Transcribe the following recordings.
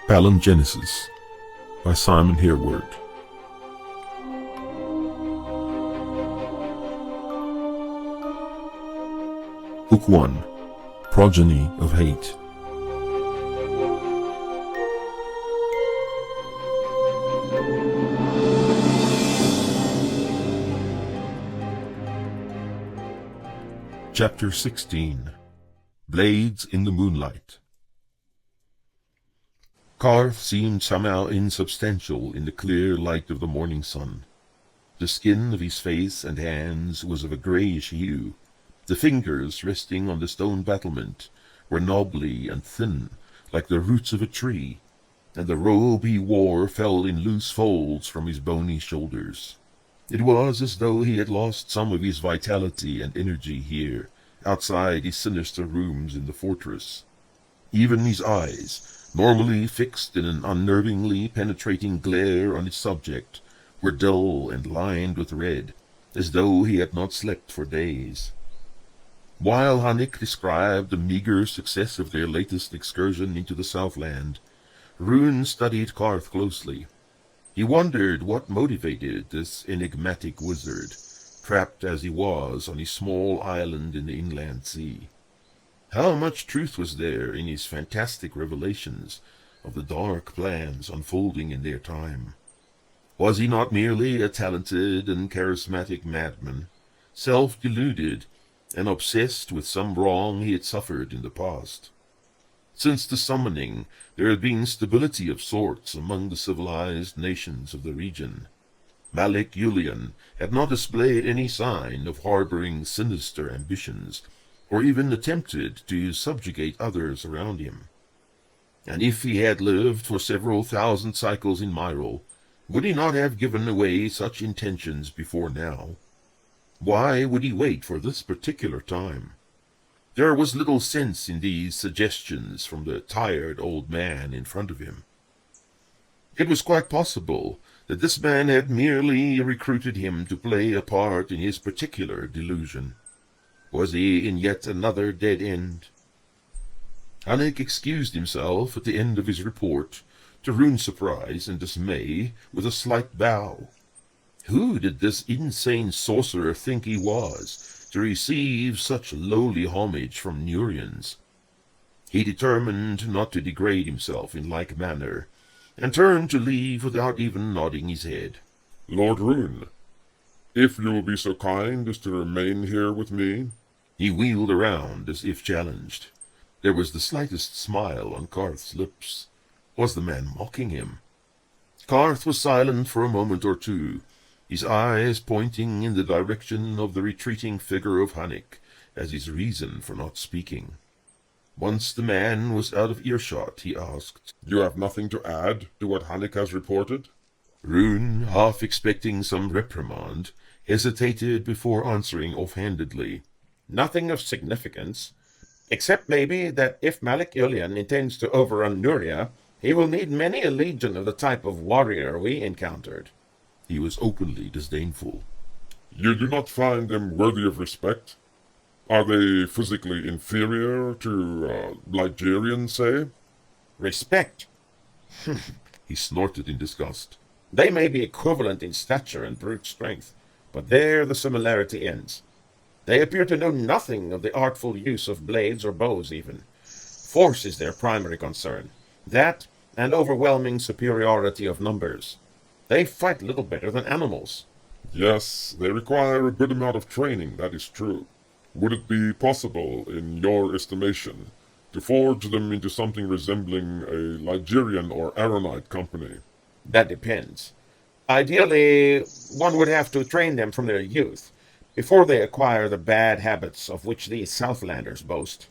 Palingenesis by Simon Hereward. Book 1. Progeny of Hate. Chapter 16. Blades in the Moonlight. Karth seemed somehow insubstantial in the clear light of the morning sun. The skin of his face and hands was of a greyish hue. The fingers resting on the stone battlement were knobbly and thin, like the roots of a tree, and the robe he wore fell in loose folds from his bony shoulders. It was as though he had lost some of his vitality and energy here, outside his sinister rooms in the fortress. Even his eyes, normally fixed in an unnervingly penetrating glare on its subject, were dull and lined with red, as though he had not slept for days. While Hanik described the meagre success of their latest excursion into the Southland, Rune studied Karth closely. He wondered what motivated this enigmatic wizard, trapped as he was on his small island in the inland sea. How much truth was there in his fantastic revelations of the dark plans unfolding in their time? Was he not merely a talented and charismatic madman, self-deluded and obsessed with some wrong he had suffered in the past? Since the summoning, there had been stability of sorts among the civilized nations of the region. Malik Yulian had not displayed any sign of harboring sinister ambitions, or even attempted to subjugate others around him. And if he had lived for several thousand cycles in Myril, would he not have given away such intentions before now? Why would he wait for this particular time? There was little sense in these suggestions from the tired old man in front of him. It was quite possible that this man had merely recruited him to play a part in his particular delusion. Was he in yet another dead end? Hanik excused himself at the end of his report, to Rune's surprise and dismay, with a slight bow. Who did this insane sorcerer think he was, to receive such lowly homage from Nurians? He determined not to degrade himself in like manner, and turned to leave without even nodding his head. Lord Rune, if you will be so kind as to remain here with me. He wheeled around as if challenged. There was the slightest smile on Karth's lips. Was the man mocking him? Karth was silent for a moment or two, his eyes pointing in the direction of the retreating figure of Hanik as his reason for not speaking. Once the man was out of earshot, he asked, You have nothing to add to what Hanik has reported? Rune, half expecting some reprimand, hesitated before answering offhandedly. Nothing of significance, except maybe that if Malik Yulian intends to overrun Nuria, he will need many a legion of the type of warrior we encountered. He was openly disdainful. You do not find them worthy of respect? Are they physically inferior to Ligerians, say? Respect? He snorted in disgust. They may be equivalent in stature and brute strength, but there the similarity ends. They appear to know nothing of the artful use of blades or bows even. Force is their primary concern. That and overwhelming superiority of numbers. They fight little better than animals. Yes, they require a good amount of training, that is true. Would it be possible, in your estimation, to forge them into something resembling a Ligerian or Aronite company? That depends. Ideally, one would have to train them from their youth, before they acquire the bad habits of which these Southlanders boast.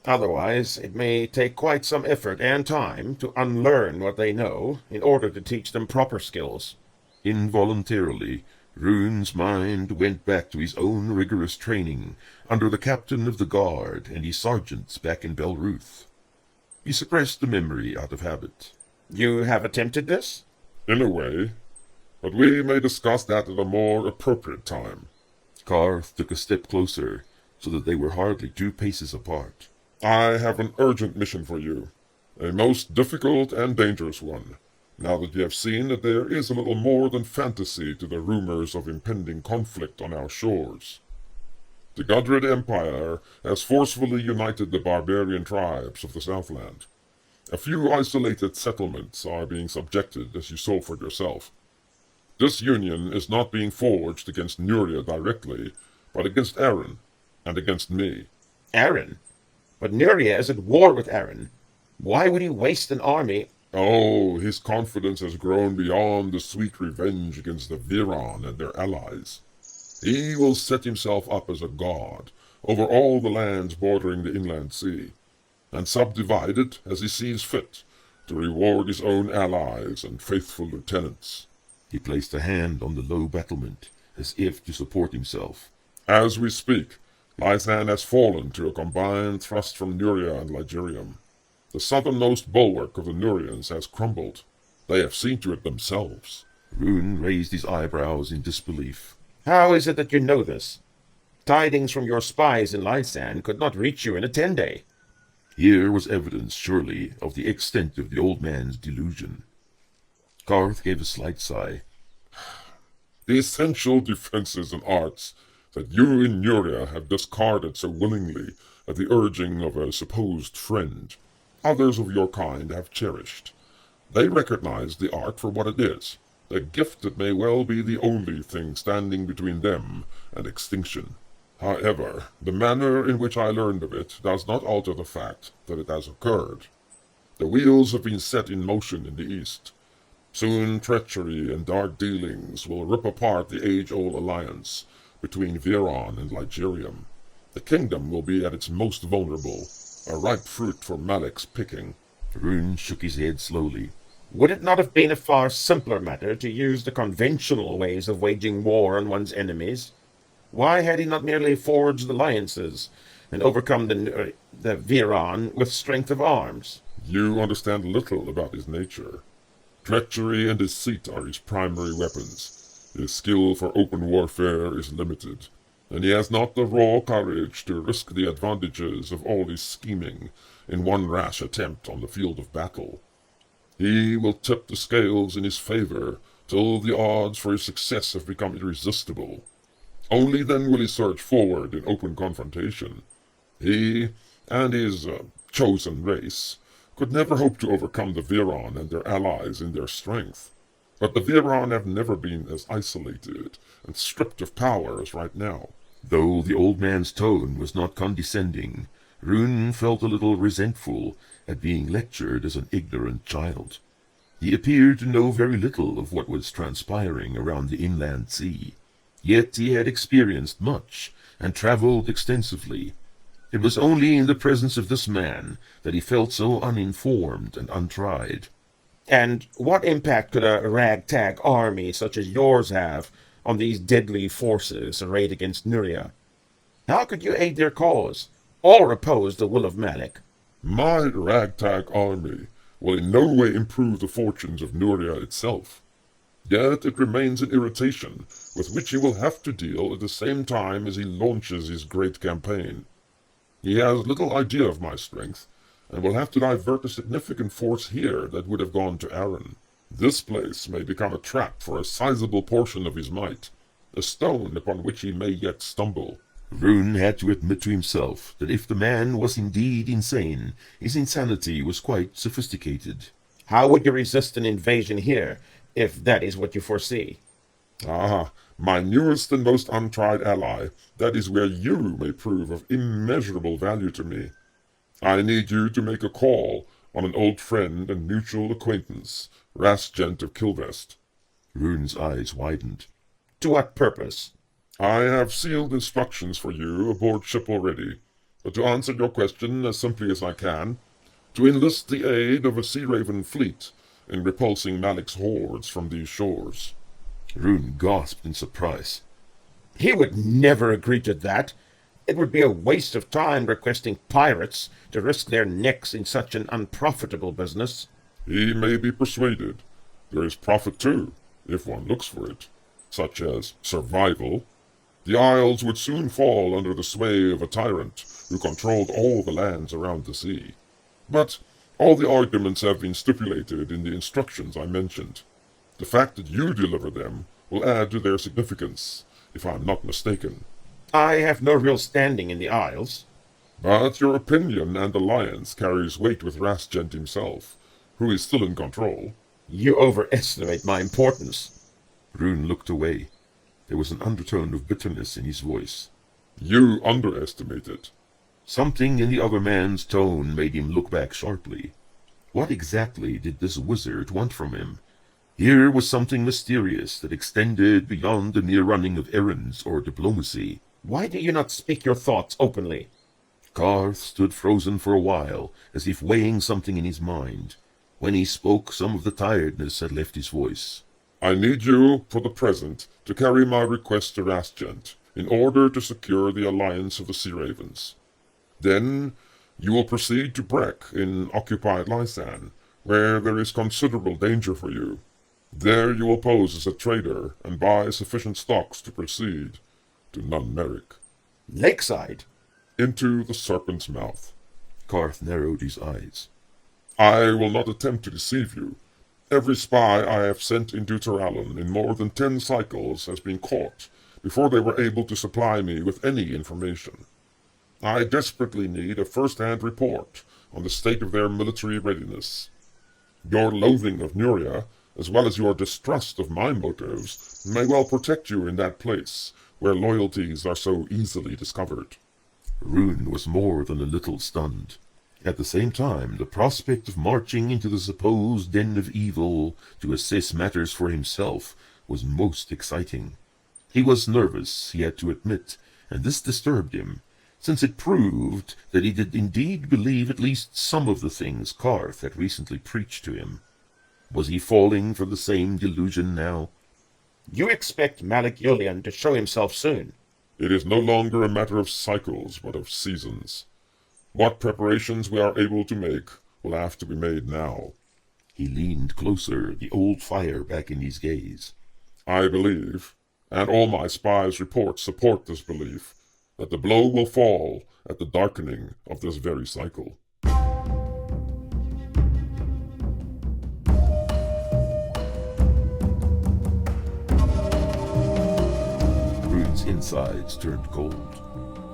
Otherwise, it may take quite some effort and time to unlearn what they know in order to teach them proper skills. Involuntarily, Rune's mind went back to his own rigorous training under the captain of the guard and his sergeants back in Belruth. He suppressed the memory out of habit. You have attempted this? In a way, but we may discuss that at a more appropriate time. Karth took a step closer, so that they were hardly 2 paces apart. I have an urgent mission for you. a most difficult and dangerous one, now that you have seen that there is a little more than fantasy to the rumors of impending conflict on our shores. The Godred Empire has forcefully united the barbarian tribes of the Southland. A few isolated settlements are being subjected, as you saw for yourself. This union is not being forged against Nuria directly, but against Aaron, and against me. Aaron? But Nuria is at war with Aaron. Why would he waste an army? Oh, his confidence has grown beyond the sweet revenge against the Viran and their allies. He will set himself up as a god over all the lands bordering the inland sea, and subdivide it as he sees fit, to reward his own allies and faithful lieutenants. He placed a hand on the low battlement, as if to support himself. As we speak, Lythan has fallen to a combined thrust from Nuria and Ligurium. The southernmost bulwark of the Nurians has crumbled. They have seen to it themselves. Rune raised his eyebrows in disbelief. How is it that you know this? Tidings from your spies in Lysan could not reach you in a 10-day. Here was evidence, surely, of the extent of the old man's delusion. Garth gave a slight sigh. The essential defenses and arts that you in Nuria have discarded so willingly at the urging of a supposed friend, others of your kind have cherished. They recognize the art for what it is, a gift that may well be the only thing standing between them and extinction. However, the manner in which I learned of it does not alter the fact that it has occurred. The wheels have been set in motion in the east. Soon treachery and dark dealings will rip apart the age-old alliance between Viran and Ligurium. The kingdom will be at its most vulnerable, a ripe fruit for Malik's picking. Rune shook his head slowly. Would it not have been a far simpler matter to use the conventional ways of waging war on one's enemies? Why had he not merely forged alliances and overcome the Viran with strength of arms? You understand little about his nature. Treachery and deceit are his primary weapons. His skill for open warfare is limited, and he has not the raw courage to risk the advantages of all his scheming in one rash attempt on the field of battle. He will tip the scales in his favor till the odds for his success have become irresistible. Only then will he surge forward in open confrontation. He and his chosen race could never hope to overcome the Viran and their allies in their strength. But the Viran have never been as isolated and stripped of power as right now. Though the old man's tone was not condescending, Rune felt a little resentful at being lectured as an ignorant child. He appeared to know very little of what was transpiring around the inland sea. Yet he had experienced much and travelled extensively. It was only in the presence of this man that he felt so uninformed and untried. And what impact could a ragtag army such as yours have on these deadly forces arrayed against Nuria? How could you aid their cause, or oppose the will of Malik? My ragtag army will in no way improve the fortunes of Nuria itself. Yet it remains an irritation with which he will have to deal at the same time as he launches his great campaign. He has little idea of my strength, and will have to divert a significant force here that would have gone to Aaron. This place may become a trap for a sizable portion of his might, a stone upon which he may yet stumble. Rune had to admit to himself that if the man was indeed insane, his insanity was quite sophisticated. How would you resist an invasion here, if that is what you foresee? Ah, my newest and most untried ally, that is where you may prove of immeasurable value to me. I need you to make a call on an old friend and mutual acquaintance, Rasgent of Kilvest. Rune's eyes widened. To what purpose? I have sealed instructions for you aboard ship already, but to answer your question as simply as I can, to enlist the aid of a Sea Raven fleet in repulsing Malik's hordes from these shores. Rune gasped in surprise. He would never agree to that. It would be a waste of time requesting pirates to risk their necks in such an unprofitable business. He may be persuaded. There is profit too, if one looks for it, such as survival. The Isles would soon fall under the sway of a tyrant who controlled all the lands around the sea. But All the arguments have been stipulated in the instructions I mentioned. The fact that you deliver them will add to their significance, if I am not mistaken. I have no real standing in the Isles. But your opinion and alliance carries weight with Rastgent himself, who is still in control. You overestimate my importance. Rune looked away. There was an undertone of bitterness in his voice. You underestimate it. Something in the other man's tone made him look back sharply. What exactly did this wizard want from him? Here was something mysterious that extended beyond the mere running of errands or diplomacy. Why do you not speak your thoughts openly? Garth stood frozen for a while, as if weighing something in his mind. When he spoke, some of the tiredness had left his voice. I need you, for the present, to carry my request to Rastgent, in order to secure the alliance of the Sea Ravens. Then you will proceed to Breck in occupied Lysan, where there is considerable danger for you. There you will pose as a trader and buy sufficient stocks to proceed to Nun Merrick. Lakeside? Into the Serpent's Mouth. Garth narrowed his eyes. I will not attempt to deceive you. Every spy I have sent into Terrallen in more than 10 cycles has been caught before they were able to supply me with any information. I desperately need a first-hand report on the state of their military readiness. Your loathing of Nuria, as well as your distrust of my motives, may well protect you in that place, where loyalties are so easily discovered. Rune was more than a little stunned. At the same time, the prospect of marching into the supposed den of evil to assess matters for himself was most exciting. He was nervous, he had to admit, and this disturbed him, since it proved that he did indeed believe at least some of the things Garth had recently preached to him. Was he falling for the same delusion now? You expect Malik Yulian to show himself soon. It is no longer a matter of cycles, but of seasons. What preparations we are able to make will have to be made now. He leaned closer, the old fire back in his gaze. I believe, and all my spies' reports support this belief, that the blow will fall at the darkening of this very cycle. Rune's insides turned cold.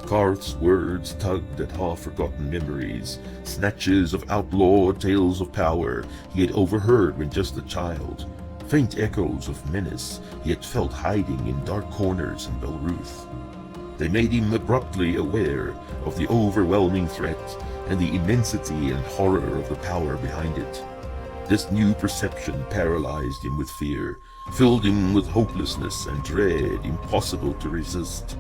Garth's words tugged at half-forgotten memories, snatches of outlawed tales of power he had overheard when just a child, faint echoes of menace he had felt hiding in dark corners in Belruth. They made him abruptly aware of the overwhelming threat and the immensity and horror of the power behind it. This new perception paralyzed him with fear, filled him with hopelessness and dread impossible to resist.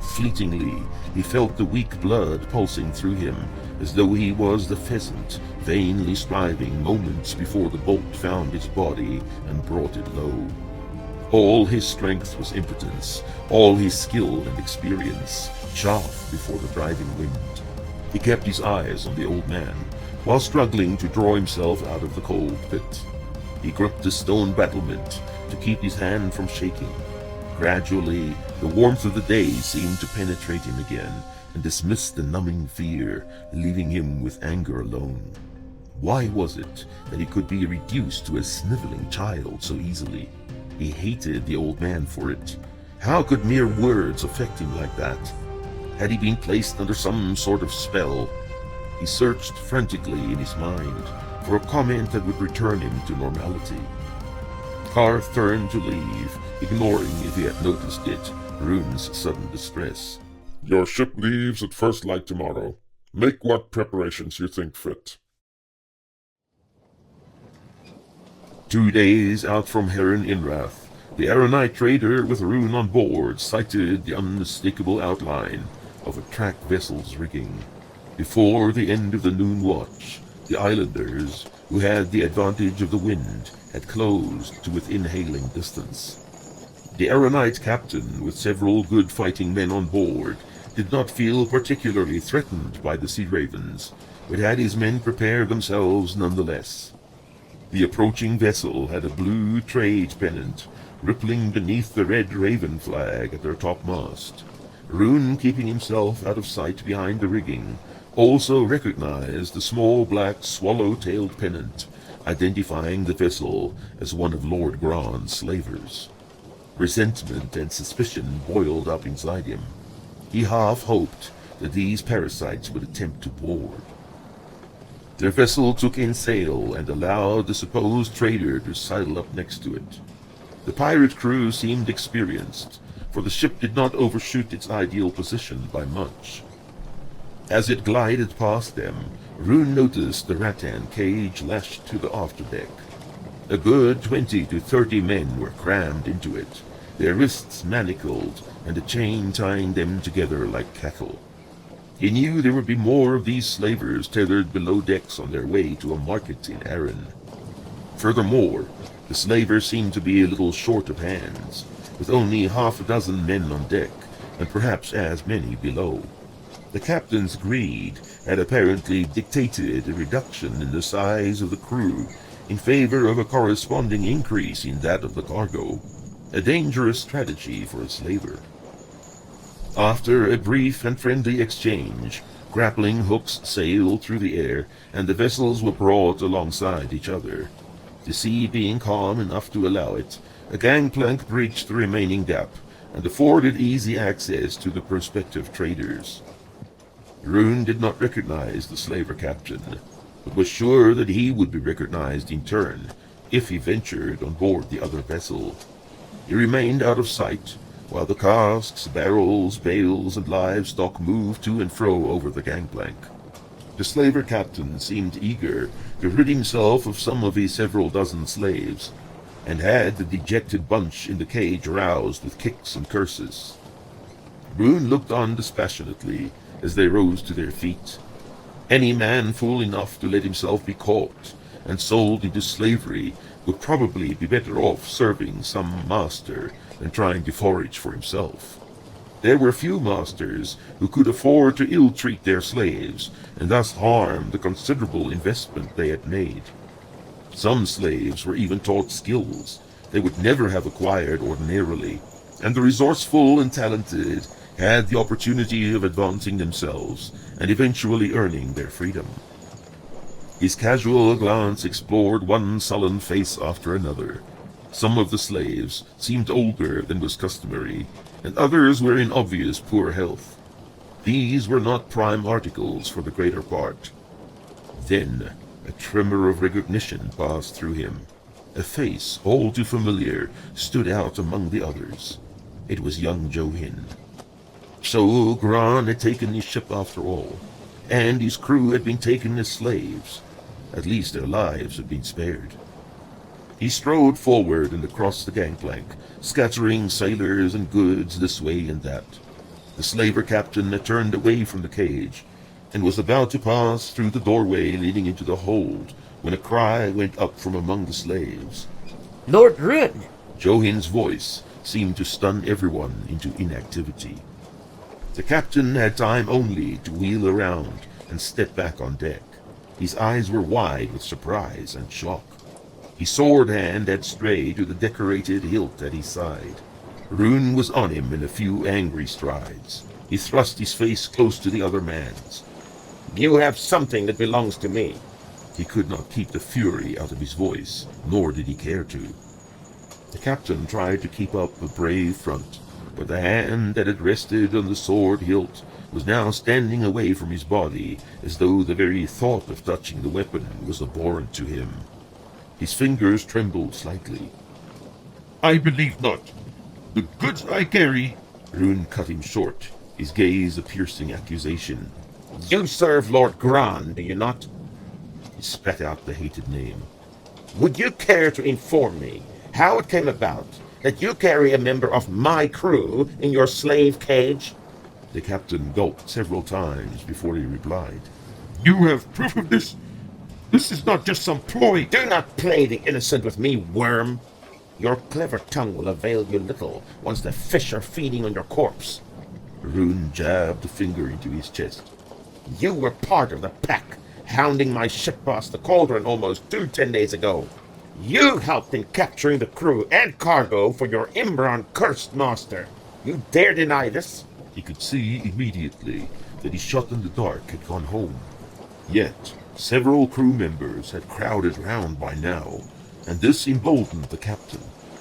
Fleetingly, he felt the weak blood pulsing through him, as though he was the pheasant, vainly striving moments before the bolt found his body and brought it low. All his strength was impotence, all his skill and experience, chaff before the driving wind. He kept his eyes on the old man, while struggling to draw himself out of the cold pit. He gripped the stone battlement to keep his hand from shaking. Gradually, the warmth of the day seemed to penetrate him again and dismiss the numbing fear, leaving him with anger alone. Why was it that he could be reduced to a sniveling child so easily? He hated the old man for it. How could mere words affect him like that? Had he been placed under some sort of spell? He searched frantically in his mind for a comment that would return him to normality. Garth turned to leave, ignoring, if he had noticed it, Rune's sudden distress. Your ship leaves at first light tomorrow. Make what preparations you think fit. 2 days out from Heron Inrath, the Aeronite trader with Rune on board sighted the unmistakable outline of a track vessel's rigging. Before the end of the noon watch, the islanders, who had the advantage of the wind, had closed to within hailing distance. The Aeronite captain, with several good fighting men on board, did not feel particularly threatened by the Sea Ravens, but had his men prepare themselves nonetheless. The approaching vessel had a blue trade pennant rippling beneath the red raven flag at their topmast. Rune, keeping himself out of sight behind the rigging, also recognized the small black swallow-tailed pennant, identifying the vessel as one of Lord Gron's slavers. Resentment and suspicion boiled up inside him. He half hoped that these parasites would attempt to board. Their vessel took in sail and allowed the supposed trader to sidle up next to it. The pirate crew seemed experienced, for the ship did not overshoot its ideal position by much. As it glided past them, Rune noticed the rattan cage lashed to the afterdeck. A good 20 to 30 men were crammed into it, their wrists manacled and a chain tying them together like cattle. He knew there would be more of these slavers tethered below decks on their way to a market in Arran. Furthermore, the slavers seemed to be a little short of hands, with only half a dozen men on deck, and perhaps as many below. The captain's greed had apparently dictated a reduction in the size of the crew in favor of a corresponding increase in that of the cargo, a dangerous strategy for a slaver. After a brief and friendly exchange, grappling hooks sailed through the air, and the vessels were brought alongside each other. The sea being calm enough to allow it, a gangplank breached the remaining gap, and afforded easy access to the prospective traders. Rune did not recognize the slaver captain, but was sure that he would be recognized in turn if he ventured on board the other vessel. He remained out of sight, while the casks, barrels, bales, and livestock moved to and fro over the gangplank. The slaver captain seemed eager to rid himself of some of his several dozen slaves, and had the dejected bunch in the cage roused with kicks and curses. Rune looked on dispassionately as they rose to their feet. Any man fool enough to let himself be caught and sold into slavery would probably be better off serving some master than trying to forage for himself. There were few masters who could afford to ill-treat their slaves, and thus harm the considerable investment they had made. Some slaves were even taught skills they would never have acquired ordinarily, and the resourceful and talented had the opportunity of advancing themselves and eventually earning their freedom. His casual glance explored one sullen face after another. Some of the slaves seemed older than was customary, and others were in obvious poor health. These were not prime articles for the greater part. Then a tremor of recognition passed through him. A face all too familiar stood out among the others. It was young Johin. So Gron had taken his ship after all, and his crew had been taken as slaves. At least their lives had been spared. He strode forward and across the gangplank, scattering sailors and goods this way and that. The slaver captain had turned away from the cage, and was about to pass through the doorway leading into the hold, when a cry went up from among the slaves. Lord Rune! Johin's voice seemed to stun everyone into inactivity. The captain had time only to wheel around and step back on deck. His eyes were wide with surprise and shock. His sword hand had strayed to the decorated hilt at his side. Rune was on him in a few angry strides. He thrust his face close to the other man's. You have something that belongs to me. He could not keep the fury out of his voice, nor did he care to. The captain tried to keep up a brave front, but the hand that had rested on the sword hilt was now standing away from his body, as though the very thought of touching the weapon was abhorrent to him. His fingers trembled slightly. I believe not. The goods I carry... Rune cut him short, his gaze a piercing accusation. You serve Lord Gron, do you not? He spat out the hated name. Would you care to inform me how it came about that you carry a member of my crew in your slave cage? The captain gulped several times before he replied. You have proof of this? This is not just some ploy. Do not play the innocent with me, worm. Your clever tongue will avail you little once the fish are feeding on your corpse. Rune jabbed a finger into his chest. You were part of the pack, hounding my ship past the cauldron almost 10 days ago. You helped in capturing the crew and cargo for your Imbron cursed master. You dare deny this? He could see immediately that he shot in the dark had gone home. Yet, several crew members had crowded round by now, and this emboldened the captain.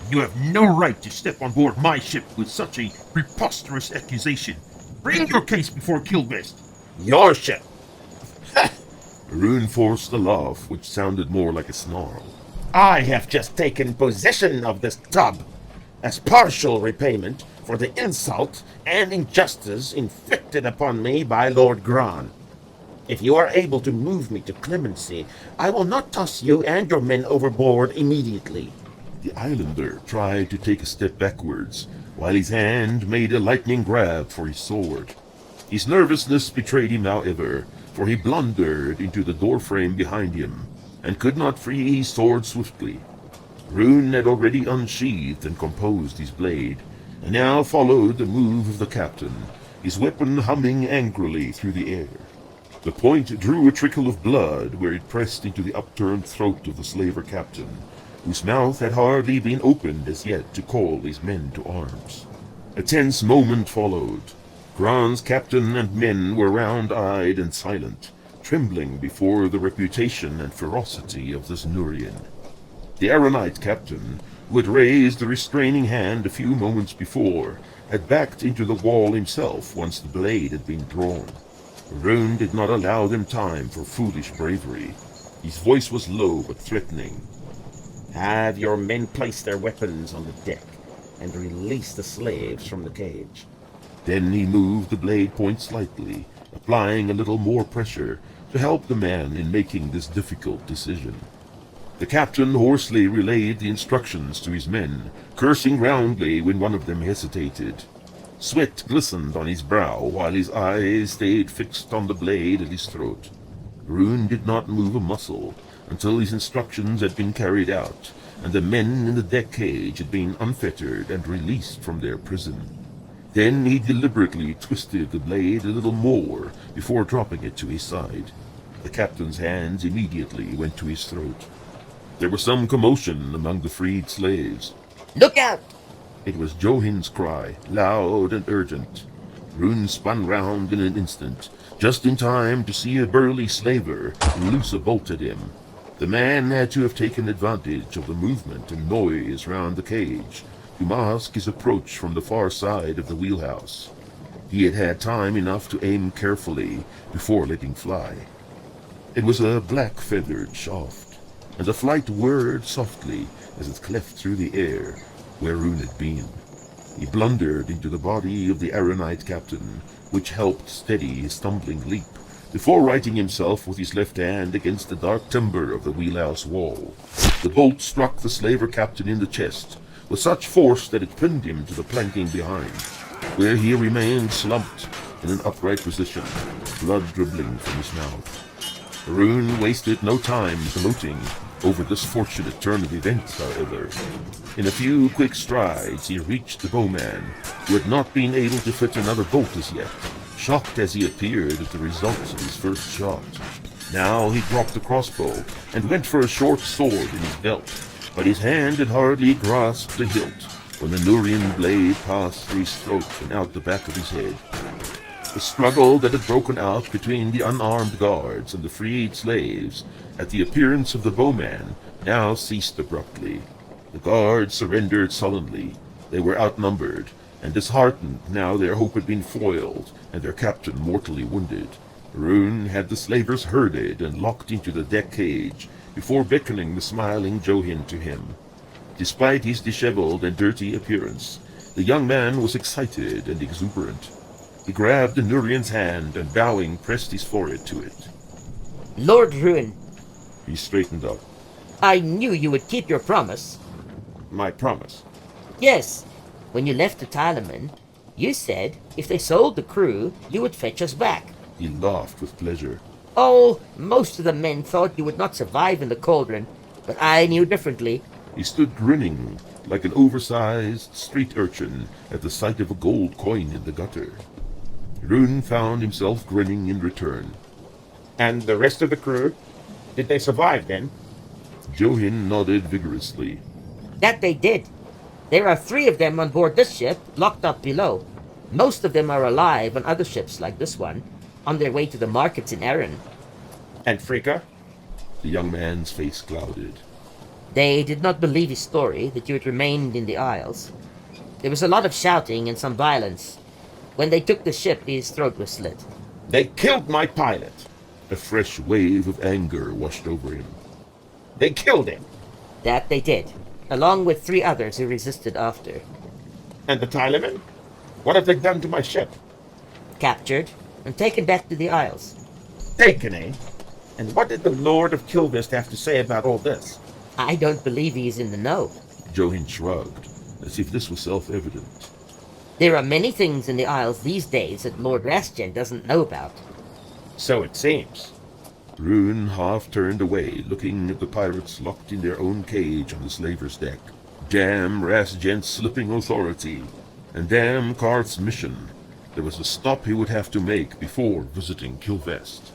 You have no right to step on board my ship with such a preposterous accusation. Bring your case before Kilbest. Your ship! Rune forced a laugh which sounded more like a snarl. I have just taken possession of this tub as partial repayment for the insult and injustice inflicted upon me by Lord Gran. If you are able to move me to clemency, I will not toss you and your men overboard immediately. The islander tried to take a step backwards, while his hand made a lightning grab for his sword. His nervousness betrayed him, however, for he blundered into the doorframe behind him, and could not free his sword swiftly. Rune had already unsheathed and composed his blade, and now followed the move of the captain, his weapon humming angrily through the air. The point drew a trickle of blood where it pressed into the upturned throat of the slaver captain, whose mouth had hardly been opened as yet to call his men to arms. A tense moment followed. Gran's captain and men were round-eyed and silent, trembling before the reputation and ferocity of this Nurian. The Aronite captain, who had raised the restraining hand a few moments before, had backed into the wall himself once the blade had been drawn. Rune did not allow them time for foolish bravery. His voice was low but threatening. Have your men place their weapons on the deck and release the slaves from the cage. Then he moved the blade point slightly, applying a little more pressure to help the man in making this difficult decision. The captain hoarsely relayed the instructions to his men, cursing roundly when one of them hesitated. Sweat glistened on his brow while his eyes stayed fixed on the blade at his throat. Rune did not move a muscle until his instructions had been carried out, and the men in the deck cage had been unfettered and released from their prison. Then he deliberately twisted the blade a little more before dropping it to his side. The captain's hands immediately went to his throat. There was some commotion among the freed slaves. Look out! It was Johin's cry, loud and urgent. Rune spun round in an instant, just in time to see a burly slaver loose a bolt at him. The man had to have taken advantage of the movement and noise round the cage to mask his approach from the far side of the wheelhouse. He had had time enough to aim carefully before letting fly. It was a black-feathered shaft, and the flight whirred softly as it cleft through the air where Rune had been. He blundered into the body of the Aronite captain, which helped steady his stumbling leap, before righting himself with his left hand against the dark timber of the wheelhouse wall. The bolt struck the slaver captain in the chest, with such force that it pinned him to the planking behind, where he remained slumped in an upright position, blood dribbling from his mouth. Rune wasted no time gloating over this fortunate turn of events, however. In a few quick strides he reached the bowman, who had not been able to fit another bolt as yet, shocked as he appeared at the results of his first shot. Now he dropped the crossbow and went for a short sword in his belt, but his hand had hardly grasped the hilt when the Nurian blade passed through his throat and out the back of his head. The struggle that had broken out between the unarmed guards and the freed slaves at the appearance of the bowman now ceased abruptly. The guards surrendered sullenly. They were outnumbered, and disheartened now their hope had been foiled and their captain mortally wounded. Rune had the slavers herded and locked into the deck cage before beckoning the smiling Johin to him. Despite his disheveled and dirty appearance, the young man was excited and exuberant. He grabbed the Nurian's hand and, bowing, pressed his forehead to it. Lord Ruin, He straightened up. I knew you would keep your promise. My promise. Yes, when you left the Talaman, you said if they sold the crew, you would fetch us back. He laughed with pleasure. Oh, most of the men thought you would not survive in the cauldron, but I knew differently. He stood grinning like an oversized street urchin at the sight of a gold coin in the gutter. Rune found himself grinning in return. And the rest of the crew? Did they survive then? Johin nodded vigorously. That they did. There are 3 of them on board this ship, locked up below. Most of them are alive on other ships like this one. on their way to the markets in Erin. And Frigga? The young man's face clouded. They did not believe his story that you had remained in the Isles. There was a lot of shouting and some violence. When they took the ship, his throat was slit. They killed my pilot. A fresh wave of anger washed over him. They killed him. That they did, along with 3 others who resisted after. And the Tylemen? What have they done to my ship? Captured and taken back to the Isles. Taken, eh? And what did the Lord of Kilvist have to say about all this? I don't believe he is in the know. Johin shrugged, as if this was self-evident. There are many things in the Isles these days that Lord Rastgen doesn't know about. So it seems. Rune half turned away, looking at the pirates locked in their own cage on the slaver's deck. Damn Rastgen's slipping authority, and damn Karth's mission. There was a stop he would have to make before visiting Kilvest.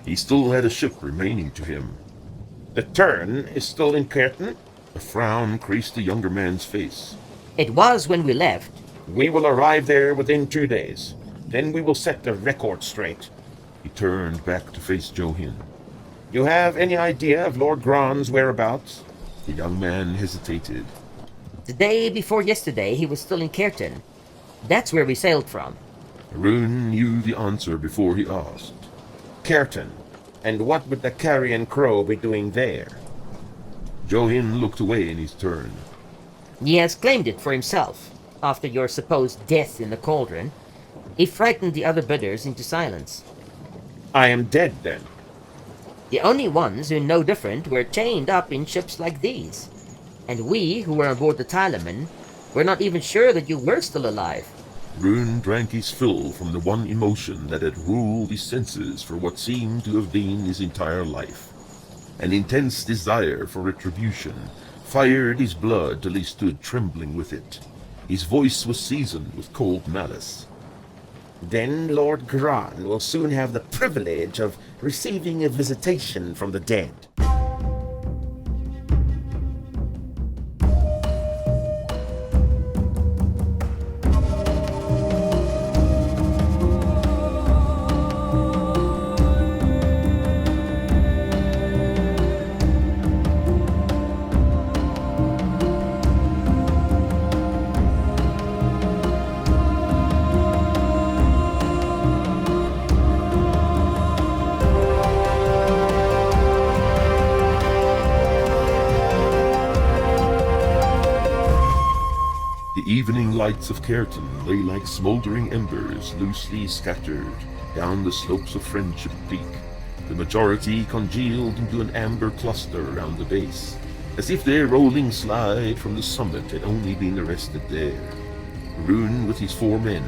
He still had a ship remaining to him. The Turn is still in Curtain? A frown creased the younger man's face. It was when we left. We will arrive there within 2 days. Then we will set the record straight. He turned back to face Johin. You have any idea of Lord Gron's whereabouts? The young man hesitated. The day before yesterday, he was still in Curtain. That's where we sailed from. Rune knew the answer before he asked. Curtain. And what would the Carrion Crow be doing there? Johin looked away in his turn. He has claimed it for himself. After your supposed death in the cauldron, he frightened the other bidders into silence. I am dead, then. The only ones who know different were chained up in ships like these. And we, who were aboard the Tyleman, were not even sure that you were still alive. Rune drank his fill from the one emotion that had ruled his senses for what seemed to have been his entire life. An intense desire for retribution fired his blood till he stood trembling with it. His voice was seasoned with cold malice. Then Lord Gron will soon have the privilege of receiving a visitation from the dead. The evening lights of Curtain lay like smoldering embers loosely scattered down the slopes of Friendship Peak. The majority congealed into an amber cluster around the base, as if their rolling slide from the summit had only been arrested there. Rune, with his 4 men,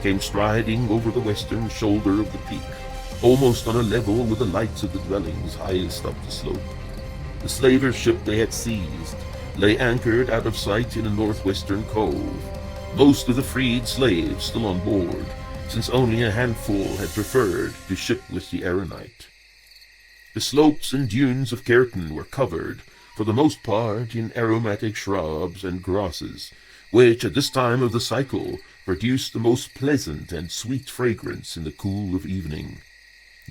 came striding over the western shoulder of the peak, almost on a level with the lights of the dwellings highest up the slope. The slaver ship they had seized lay anchored out of sight in a northwestern cove, most of the freed slaves still on board, since only a handful had preferred to ship with the Erinite. The slopes and dunes of Curtain were covered, for the most part, in aromatic shrubs and grasses, which at this time of the cycle produced the most pleasant and sweet fragrance in the cool of evening.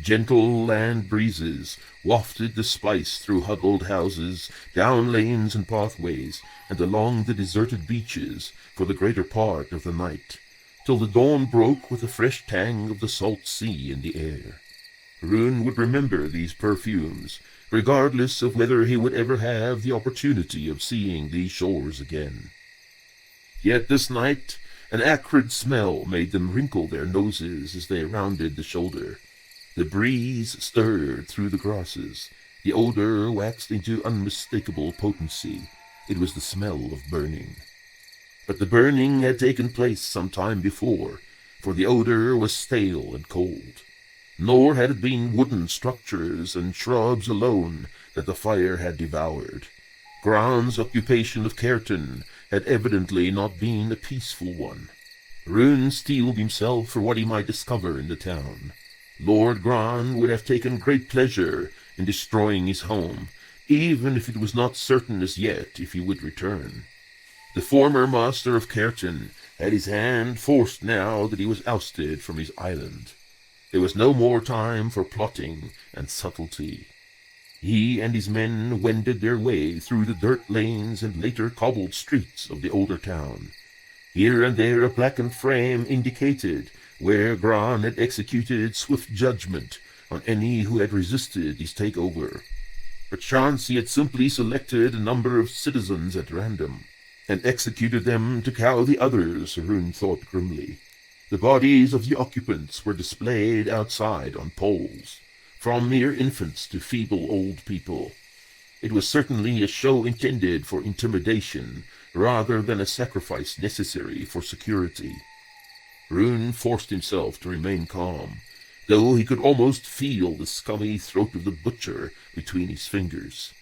Gentle land breezes wafted the spice through huddled houses, down lanes and pathways, and along the deserted beaches for the greater part of the night, till the dawn broke with the fresh tang of the salt sea in the air. Rune would remember these perfumes, regardless of whether he would ever have the opportunity of seeing these shores again. Yet this night an acrid smell made them wrinkle their noses as they rounded the shoulder. The breeze stirred through the grasses. The odor waxed into unmistakable potency. It was the smell of burning. But the burning had taken place some time before, for the odor was stale and cold. Nor had it been wooden structures and shrubs alone that the fire had devoured. Gron's occupation of Curtain had evidently not been a peaceful one. Rune steeled himself for what he might discover in the town. Lord Gron would have taken great pleasure in destroying his home, even if it was not certain as yet if he would return. The former master of Curtain had his hand forced now that he was ousted from his island. There was no more time for plotting and subtlety. He and his men wended their way through the dirt lanes and later cobbled streets of the older town. Here and there a blackened frame indicated where Gran had executed swift judgment on any who had resisted his takeover. Perchance he had simply selected a number of citizens at random, and executed them to cow the others, Rune thought grimly. The bodies of the occupants were displayed outside on poles, from mere infants to feeble old people. It was certainly a show intended for intimidation, rather than a sacrifice necessary for security. Rune forced himself to remain calm, though he could almost feel the scummy throat of the butcher between his fingers.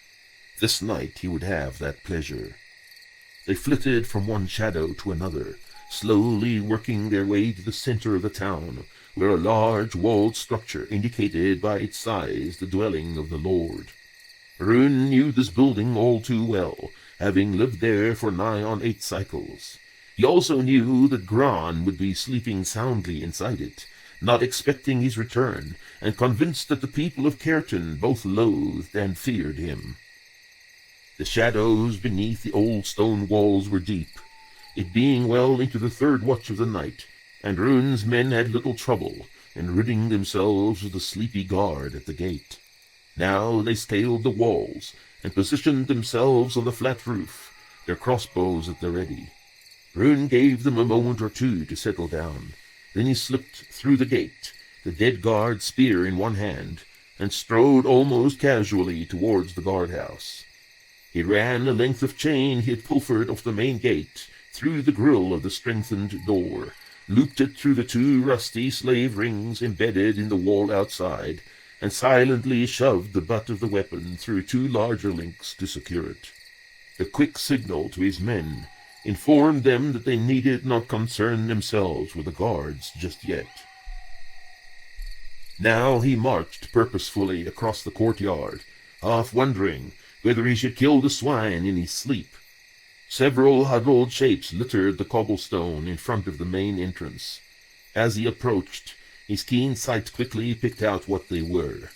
This night he would have that pleasure. They flitted from one shadow to another, slowly working their way to the center of the town, where a large walled structure indicated by its size the dwelling of the Lord. Rune knew this building all too well, having lived there for nigh on 8 cycles. He also knew that Gran would be sleeping soundly inside it, not expecting his return, and convinced that the people of Caerton both loathed and feared him. The shadows beneath the old stone walls were deep, it being well into the 3rd watch of the night, and Rune's men had little trouble in ridding themselves of the sleepy guard at the gate. Now they scaled the walls and positioned themselves on the flat roof, their crossbows at the ready. Rune gave them a moment or two to settle down. Then he slipped through the gate, the dead guard's spear in one hand, and strode almost casually towards the guardhouse. He ran a length of chain he had pilfered off the main gate, through the grill of the strengthened door, looped it through the 2 rusty slave rings embedded in the wall outside, and silently shoved the butt of the weapon through 2 larger links to secure it. A quick signal to his men informed them that they needed not concern themselves with the guards just yet. Now he marched purposefully across the courtyard, half wondering whether he should kill the swine in his sleep. Several huddled shapes littered the cobblestone in front of the main entrance. As he approached, his keen sight quickly picked out what they were.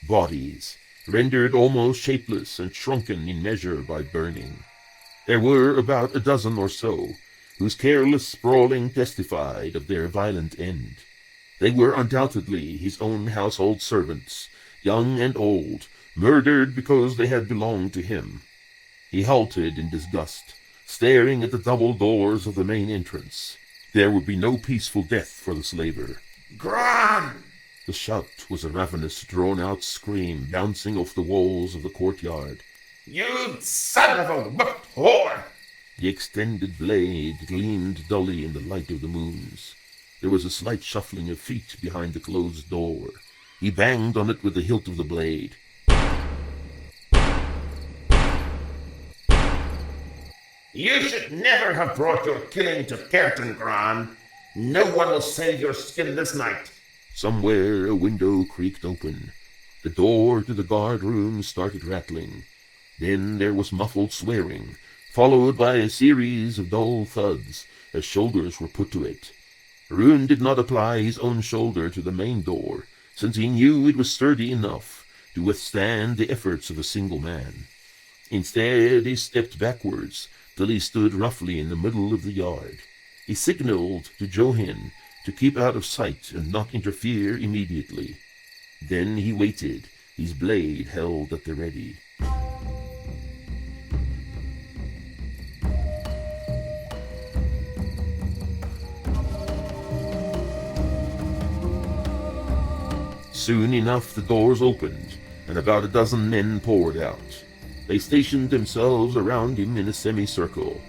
Bodies, rendered almost shapeless and shrunken in measure by burning. There were about a dozen or so, whose careless sprawling testified of their violent end. They were undoubtedly his own household servants, young and old, murdered because they had belonged to him. He halted in disgust, staring at the double doors of the main entrance. There would be no peaceful death for the slaver. Gran! The shout was a ravenous, drawn-out scream bouncing off the walls of the courtyard. You son of a whipped whore! The extended blade gleamed dully in the light of the moons. There was a slight shuffling of feet behind the closed door. He banged on it with the hilt of the blade. You should never have brought your killing to Caerton, Gran. No one will save your skin this night. Somewhere a window creaked open. The door to the guard room started rattling. Then there was muffled swearing, followed by a series of dull thuds as shoulders were put to it. Rune did not apply his own shoulder to the main door, since he knew it was sturdy enough to withstand the efforts of a single man. Instead, he stepped backwards till he stood roughly in the middle of the yard. He signaled to Johin to keep out of sight and not interfere immediately. Then he waited, his blade held at the ready. Soon enough the doors opened, and about a dozen men poured out. They stationed themselves around him in a semicircle,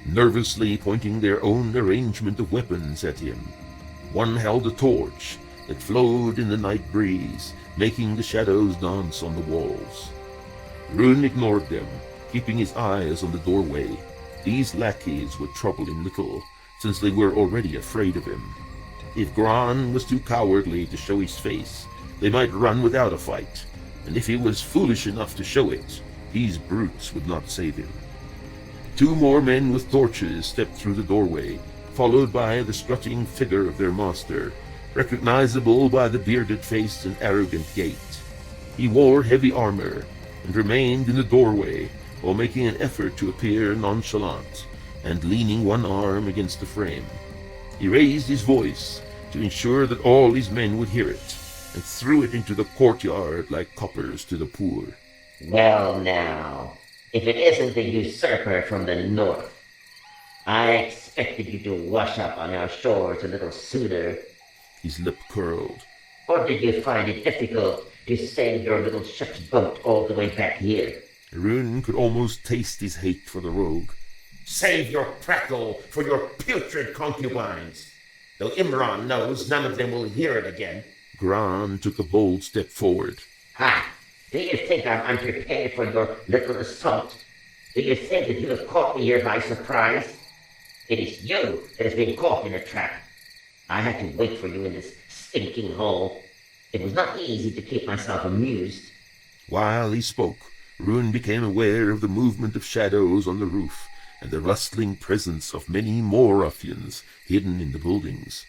nervously pointing their own arrangement of weapons at him. One held a torch that flowed in the night breeze, making the shadows dance on the walls. Rune ignored them, keeping his eyes on the doorway. These lackeys would trouble him little, since they were already afraid of him. If Gran was too cowardly to show his face, they might run without a fight, and if he was foolish enough to show it, these brutes would not save him. 2 more men with torches stepped through the doorway, followed by the strutting figure of their master, recognizable by the bearded face and arrogant gait. He wore heavy armor and remained in the doorway while making an effort to appear nonchalant and leaning one arm against the frame. He raised his voice to ensure that all his men would hear it, and threw it into the courtyard like coppers to the poor. Well now, if it isn't the usurper from the north, I expected you to wash up on our shores a little sooner. His lip curled. Or did you find it difficult to send your little ship's boat all the way back here? Rune could almost taste his hate for the rogue. Save your prattle for your putrid concubines. Though Imran knows none of them will hear it again. Gran took a bold step forward. Ha! Do you think I'm unprepared for your little assault? Do you think that you have caught me here by surprise? It is you that has been caught in a trap. I had to wait for you in this stinking hole. It was not easy to keep myself amused. While he spoke, Rune became aware of the movement of shadows on the roof and the rustling presence of many more ruffians hidden in the buildings.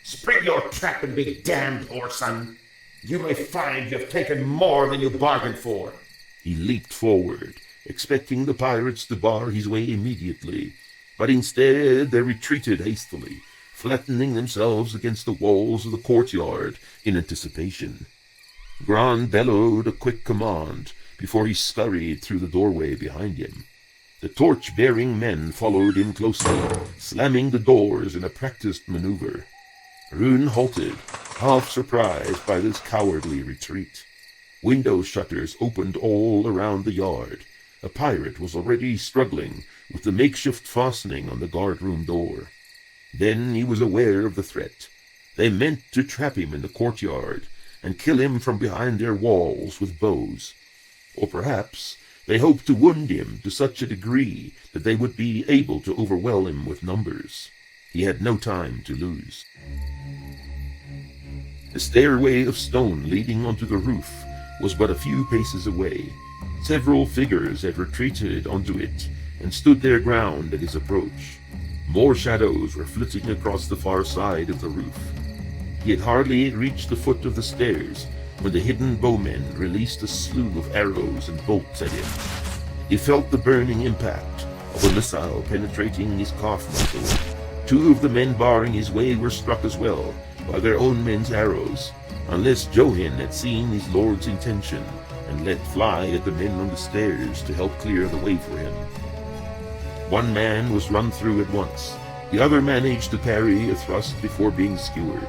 Spring your trap and be damned, whoreson. You may find you've taken more than you bargained for. He leaped forward, expecting the pirates to bar his way immediately, but instead they retreated hastily, flattening themselves against the walls of the courtyard in anticipation. Gran bellowed a quick command before he scurried through the doorway behind him. The torch-bearing men followed him closely, slamming the doors in a practiced maneuver. Rune halted, half surprised by this cowardly retreat. Window shutters opened all around the yard. A pirate was already struggling with the makeshift fastening on the guard-room door. Then he was aware of the threat. They meant to trap him in the courtyard and kill him from behind their walls with bows. Or perhaps they hoped to wound him to such a degree that they would be able to overwhelm him with numbers. He had no time to lose. The stairway of stone leading onto the roof was but a few paces away. Several figures had retreated onto it and stood their ground at his approach. More shadows were flitting across the far side of the roof. He had hardly reached the foot of the stairs when the hidden bowmen released a slew of arrows and bolts at him. He felt the burning impact of a missile penetrating his calf muscle. Two of the men barring his way were struck as well by their own men's arrows, unless Johin had seen his lord's intention and let fly at the men on the stairs to help clear the way for him. One man was run through at once. The other managed to parry a thrust before being skewered.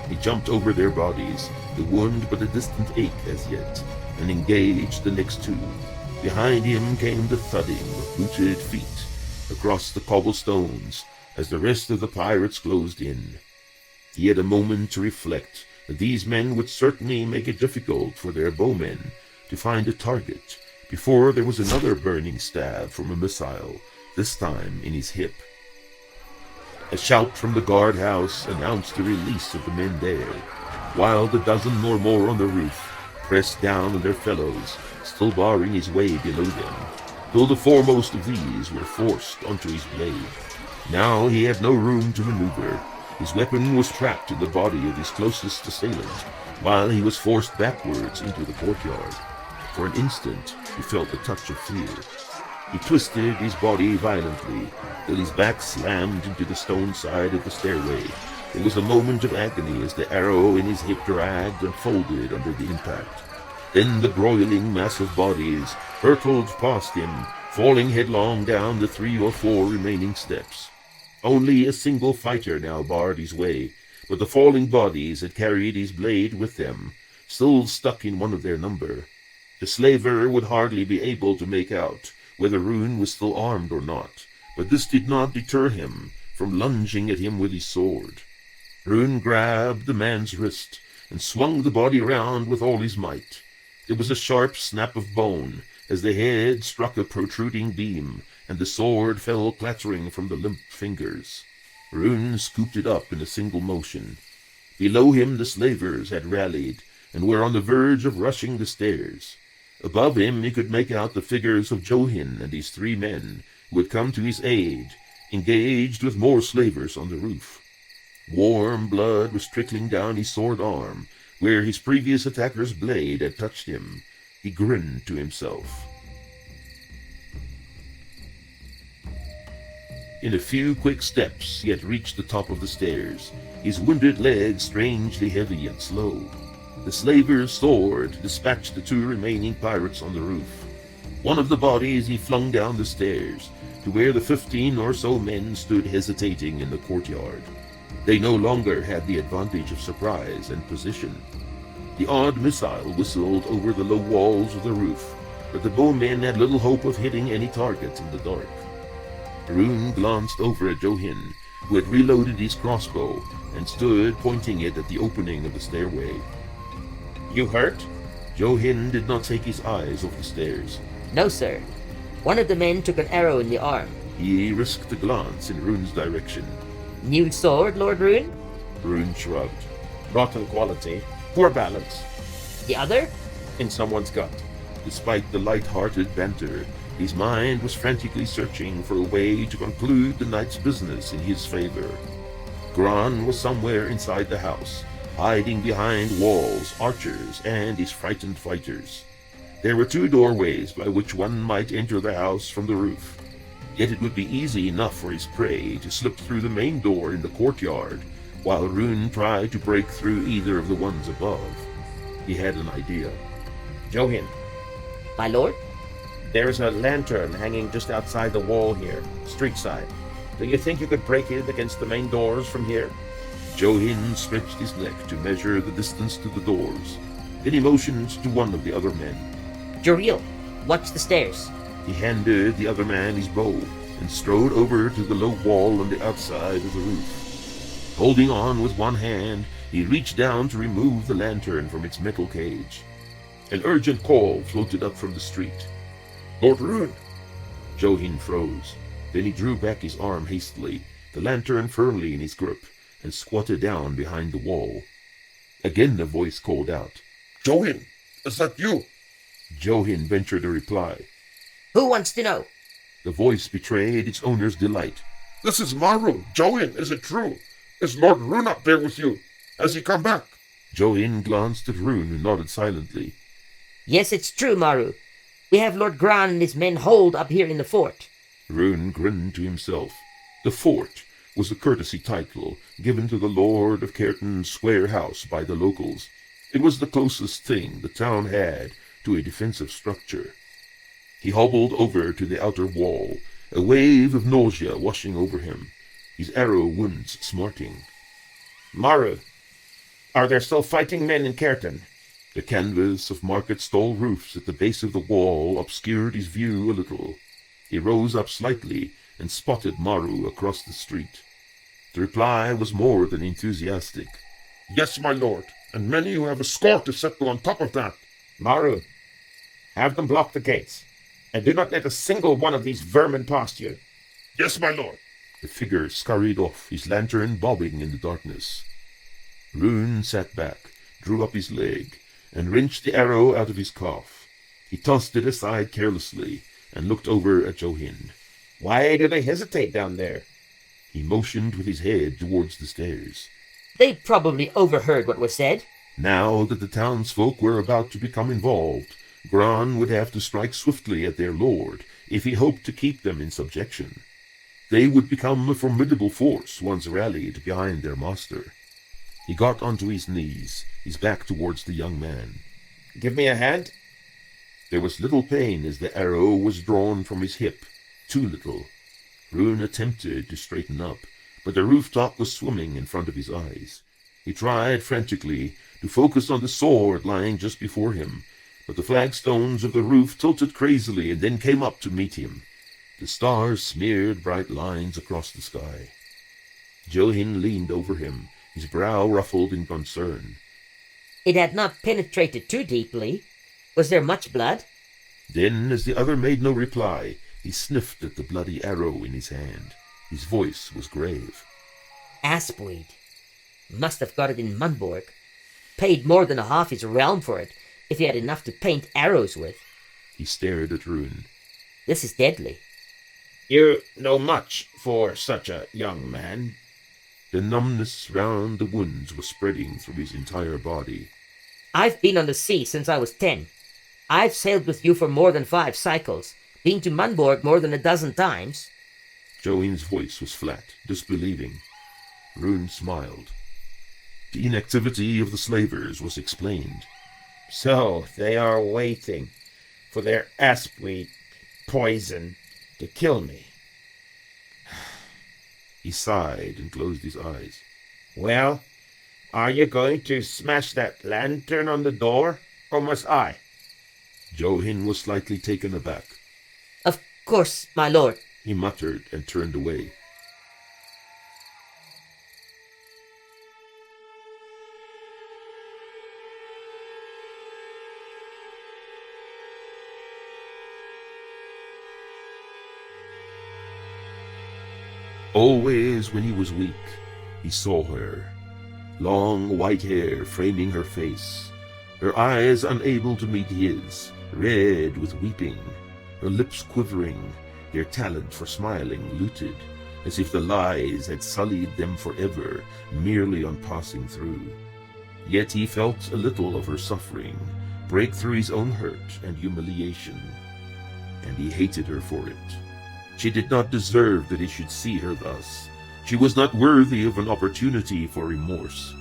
He jumped over their bodies, the wound but a distant ache as yet, and engaged the next two. Behind him came the thudding of booted feet across the cobblestones as the rest of the pirates closed in. He had a moment to reflect that these men would certainly make it difficult for their bowmen to find a target before there was another burning stab from a missile, this time in his hip. A shout from the guardhouse announced the release of the men there, while the dozen or more on the roof pressed down on their fellows, still barring his way below them, till the foremost of these were forced onto his blade. Now he had no room to maneuver. His weapon was trapped in the body of his closest assailant, while he was forced backwards into the courtyard. For an instant he felt a touch of fear. He twisted his body violently, till his back slammed into the stone side of the stairway. There was a moment of agony as the arrow in his hip dragged and folded under the impact. Then the broiling mass of bodies hurtled past him, falling headlong down the 3 or 4 remaining steps. Only a single fighter now barred his way, but the falling bodies had carried his blade with them, still stuck in one of their number. The slaver would hardly be able to make out whether Rune was still armed or not, but this did not deter him from lunging at him with his sword. Rune grabbed the man's wrist and swung the body round with all his might. There was a sharp snap of bone as the head struck a protruding beam, and the sword fell clattering from the limp fingers. Rune scooped it up in a single motion. Below him the slavers had rallied, and were on the verge of rushing the stairs. Above him he could make out the figures of Johin and his 3 men, who had come to his aid, engaged with more slavers on the roof. Warm blood was trickling down his sword arm, where his previous attacker's blade had touched him. He grinned to himself. In a few quick steps, he had reached the top of the stairs, his wounded legs strangely heavy and slow. The slaver's sword dispatched the 2 remaining pirates on the roof. One of the bodies he flung down the stairs, to where the 15 or so men stood hesitating in the courtyard. They no longer had the advantage of surprise and position. The odd missile whistled over the low walls of the roof, but the bowmen had little hope of hitting any targets in the dark. Rune glanced over at Johin, who had reloaded his crossbow and stood pointing it at the opening of the stairway. You hurt? Johin did not take his eyes off the stairs. No, sir. One of the men took an arrow in the arm. He risked a glance in Rune's direction. New sword, Lord Rune? Rune shrugged. Rotten quality. Poor balance. The other? In someone's gut. Despite the light-hearted banter, his mind was frantically searching for a way to conclude the night's business in his favor. Gran was somewhere inside the house, hiding behind walls, archers, and his frightened fighters. There were 2 doorways by which one might enter the house from the roof. Yet it would be easy enough for his prey to slip through the main door in the courtyard, while Rune tried to break through either of the ones above. He had an idea. Johin, My lord? there's a lantern hanging just outside the wall here, street side. Do you think you could break it against the main doors from here? Johin stretched his neck to measure the distance to the doors. Then he motioned to one of the other men. Juriel, watch the stairs. He handed the other man his bow and strode over to the low wall on the outside of the roof. Holding on with one hand, he reached down to remove the lantern from its metal cage. An urgent call floated up from the street. Lord Rune! Johin froze. Then he drew back his arm hastily, the lantern firmly in his grip, and squatted down behind the wall. Again the voice called out. Johin! Is that you? Johin ventured a reply. Who wants to know? The voice betrayed its owner's delight. This is Maru. Johin, is it true? Is Lord Rune up there with you? Has he come back? Johin glanced at Rune and nodded silently. Yes, it's true, Maru. We have Lord Gran and his men holed up here in the fort. Rune grinned to himself. The fort was a courtesy title given to the Lord of Caerton's square house by the locals. It was the closest thing the town had to a defensive structure. He hobbled over to the outer wall, a wave of nausea washing over him, his arrow wounds smarting. Maru, are there still fighting men in Caerton? The canvas of market stall roofs at the base of the wall obscured his view a little. He rose up slightly and spotted Maru across the street. The reply was more than enthusiastic. Yes, my lord, and many who have a score to settle on top of that. Maru, have them block the gates, and do not let a single one of these vermin past you. Yes, my lord. The figure scurried off, his lantern bobbing in the darkness. Rune sat back, drew up his leg, and wrenched the arrow out of his calf. He tossed it aside carelessly and looked over at Johin. Why do they hesitate down there? He motioned with his head towards the stairs. They probably overheard what was said. Now that the townsfolk were about to become involved, Gran would have to strike swiftly at their lord if he hoped to keep them in subjection. They would become a formidable force once rallied behind their master. He got onto his knees, his back towards the young man. Give me a hand. There was little pain as the arrow was drawn from his hip, too little. Rune attempted to straighten up, but the rooftop was swimming in front of his eyes. He tried frantically to focus on the sword lying just before him, but the flagstones of the roof tilted crazily and then came up to meet him. The stars smeared bright lines across the sky. Johin leaned over him, his brow ruffled in concern. It had not penetrated too deeply. Was there much blood? Then, as the other made no reply, he sniffed at the bloody arrow in his hand. His voice was grave. Aspweed. Must have got it in Munborg. Paid more than half his realm for it, if he had enough to paint arrows with. He stared at Rune. This is deadly. You know much for such a young man. The numbness round the wounds was spreading through his entire body. I've been on the sea since I was 10. I've sailed with you for more than 5 cycles, been to Munborg more than a dozen times. Joan's voice was flat, disbelieving. Rune smiled. The inactivity of the slavers was explained. So they are waiting for their aspweed poison to kill me. He sighed and closed his eyes. Well, are you going to smash that lantern on the door, or must I? Johin was slightly taken aback. Of course, my lord. He muttered and turned away. Always when he was weak, he saw her. Long white hair framing her face, her eyes unable to meet his, red with weeping, her lips quivering, their talent for smiling looted, as if the lies had sullied them forever, merely on passing through. Yet he felt a little of her suffering break through his own hurt and humiliation, and he hated her for it. She did not deserve that he should see her thus. She was not worthy of an opportunity for remorse.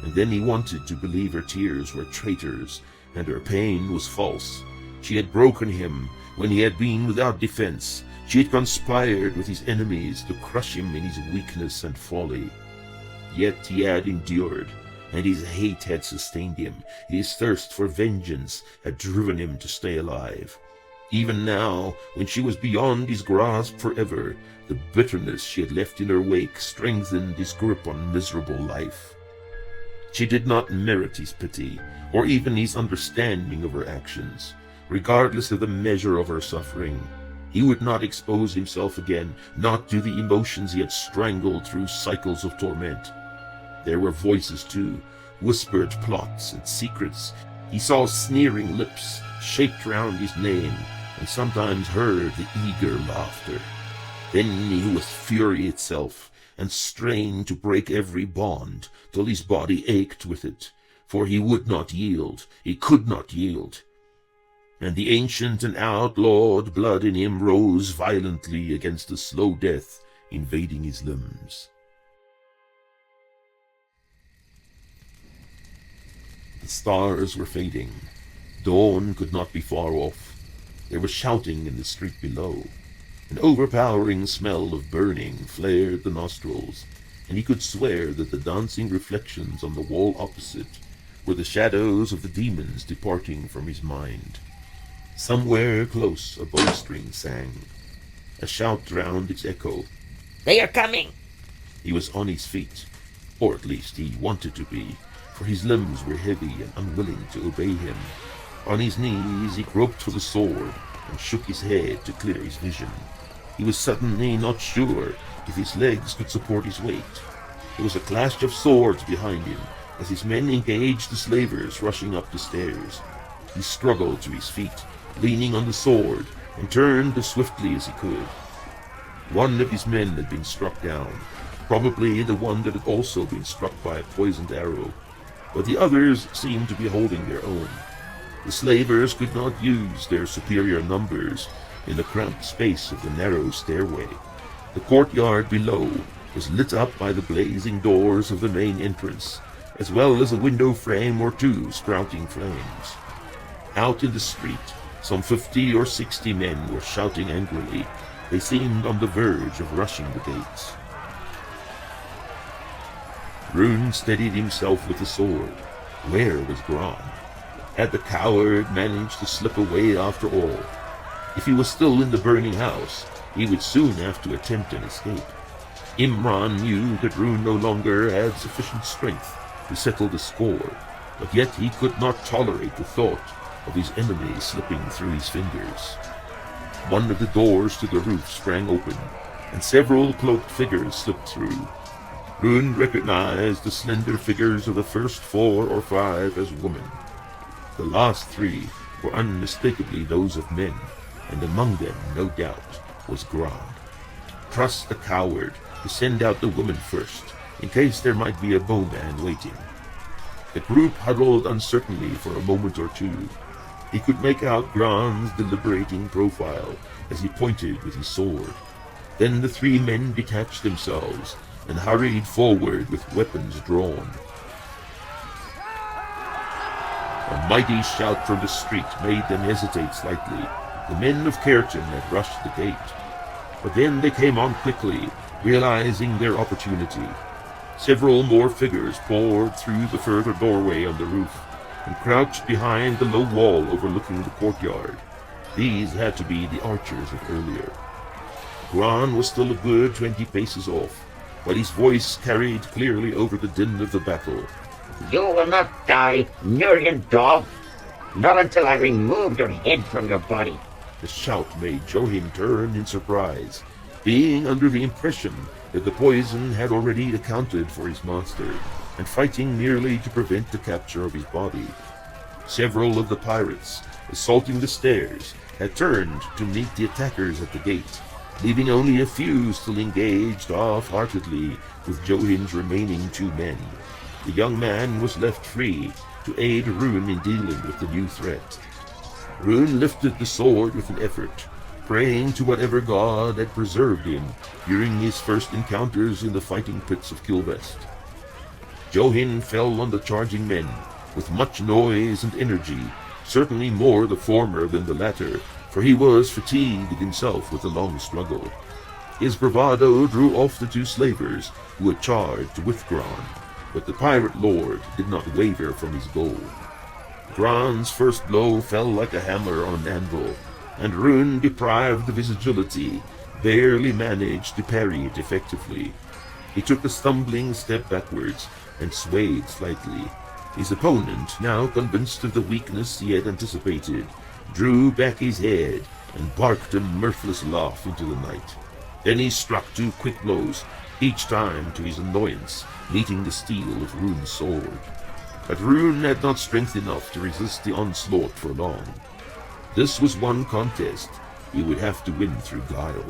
And then he wanted to believe her tears were traitors, and her pain was false. She had broken him when he had been without defense. She had conspired with his enemies to crush him in his weakness and folly. Yet he had endured, and his hate had sustained him. His thirst for vengeance had driven him to stay alive. Even now, when she was beyond his grasp forever, the bitterness she had left in her wake strengthened his grip on miserable life. She did not merit his pity, or even his understanding of her actions. Regardless of the measure of her suffering, he would not expose himself again, not to the emotions he had strangled through cycles of torment. There were voices, too, whispered plots and secrets. He saw sneering lips shaped round his name, and sometimes heard the eager laughter. Then he was fury itself, and strained to break every bond, till his body ached with it, for he would not yield, he could not yield. And the ancient and outlawed blood in him rose violently against the slow death invading his limbs. The stars were fading. Dawn could not be far off. There was shouting in the street below. An overpowering smell of burning flared the nostrils, and he could swear that the dancing reflections on the wall opposite were the shadows of the demons departing from his mind. Somewhere close a bowstring sang. A shout drowned its echo. They are coming! He was on his feet, or at least he wanted to be, for his limbs were heavy and unwilling to obey him. On his knees he groped for the sword and shook his head to clear his vision. He was suddenly not sure if his legs could support his weight. There was a clash of swords behind him as his men engaged the slavers rushing up the stairs. He struggled to his feet, leaning on the sword, and turned as swiftly as he could. One of his men had been struck down, probably the one that had also been struck by a poisoned arrow, but the others seemed to be holding their own. The slavers could not use their superior numbers in the cramped space of the narrow stairway. The courtyard below was lit up by the blazing doors of the main entrance, as well as a window frame or two sprouting flames. Out in the street, some 50 or 60 men were shouting angrily. They seemed on the verge of rushing the gates. Rune steadied himself with the sword. Where was Gram? Had the coward managed to slip away after all? If he was still in the burning house, he would soon have to attempt an escape. Imran knew that Rune no longer had sufficient strength to settle the score, but yet he could not tolerate the thought of his enemy slipping through his fingers. One of the doors to the roof sprang open, and several cloaked figures slipped through. Rune recognized the slender figures of the first 4 or 5 as women. The last 3 were unmistakably those of men, and among them, no doubt, was Gram. Trust the coward to send out the woman first, in case there might be a bowman waiting. The group huddled uncertainly for a moment or two. He could make out Gran's deliberating profile as he pointed with his sword. Then the three men detached themselves and hurried forward with weapons drawn. A mighty shout from the street made them hesitate slightly. The men of Caerton had rushed the gate. But then they came on quickly, realizing their opportunity. Several more figures poured through the further doorway on the roof and crouched behind the low wall overlooking the courtyard. These had to be the archers of earlier. Gran was still a good 20 paces off, but his voice carried clearly over the din of the battle. You will not die, Murian dog. Not until I remove your head from your body. The shout made Johin turn in surprise, being under the impression that the poison had already accounted for his monster, and fighting merely to prevent the capture of his body. Several of the pirates, assaulting the stairs, had turned to meet the attackers at the gate, leaving only a few still engaged half-heartedly with Johin's remaining 2 men. The young man was left free to aid Rune in dealing with the new threat. Rune lifted the sword with an effort, praying to whatever god had preserved him during his first encounters in the fighting pits of Kilvest. Johin fell on the charging men with much noise and energy, certainly more the former than the latter, for he was fatigued himself with the long struggle. His bravado drew off the 2 slavers who had charged with Gran, but the pirate lord did not waver from his goal. Gran's first blow fell like a hammer on an anvil, and Rune, deprived of his agility, barely managed to parry it effectively. He took a stumbling step backwards and swayed slightly. His opponent, now convinced of the weakness he had anticipated, drew back his head and barked a mirthless laugh into the night. Then he struck 2 quick blows, each time to his annoyance, meeting the steel of Rune's sword. But Rune had not strength enough to resist the onslaught for long. This was one contest he would have to win through guile.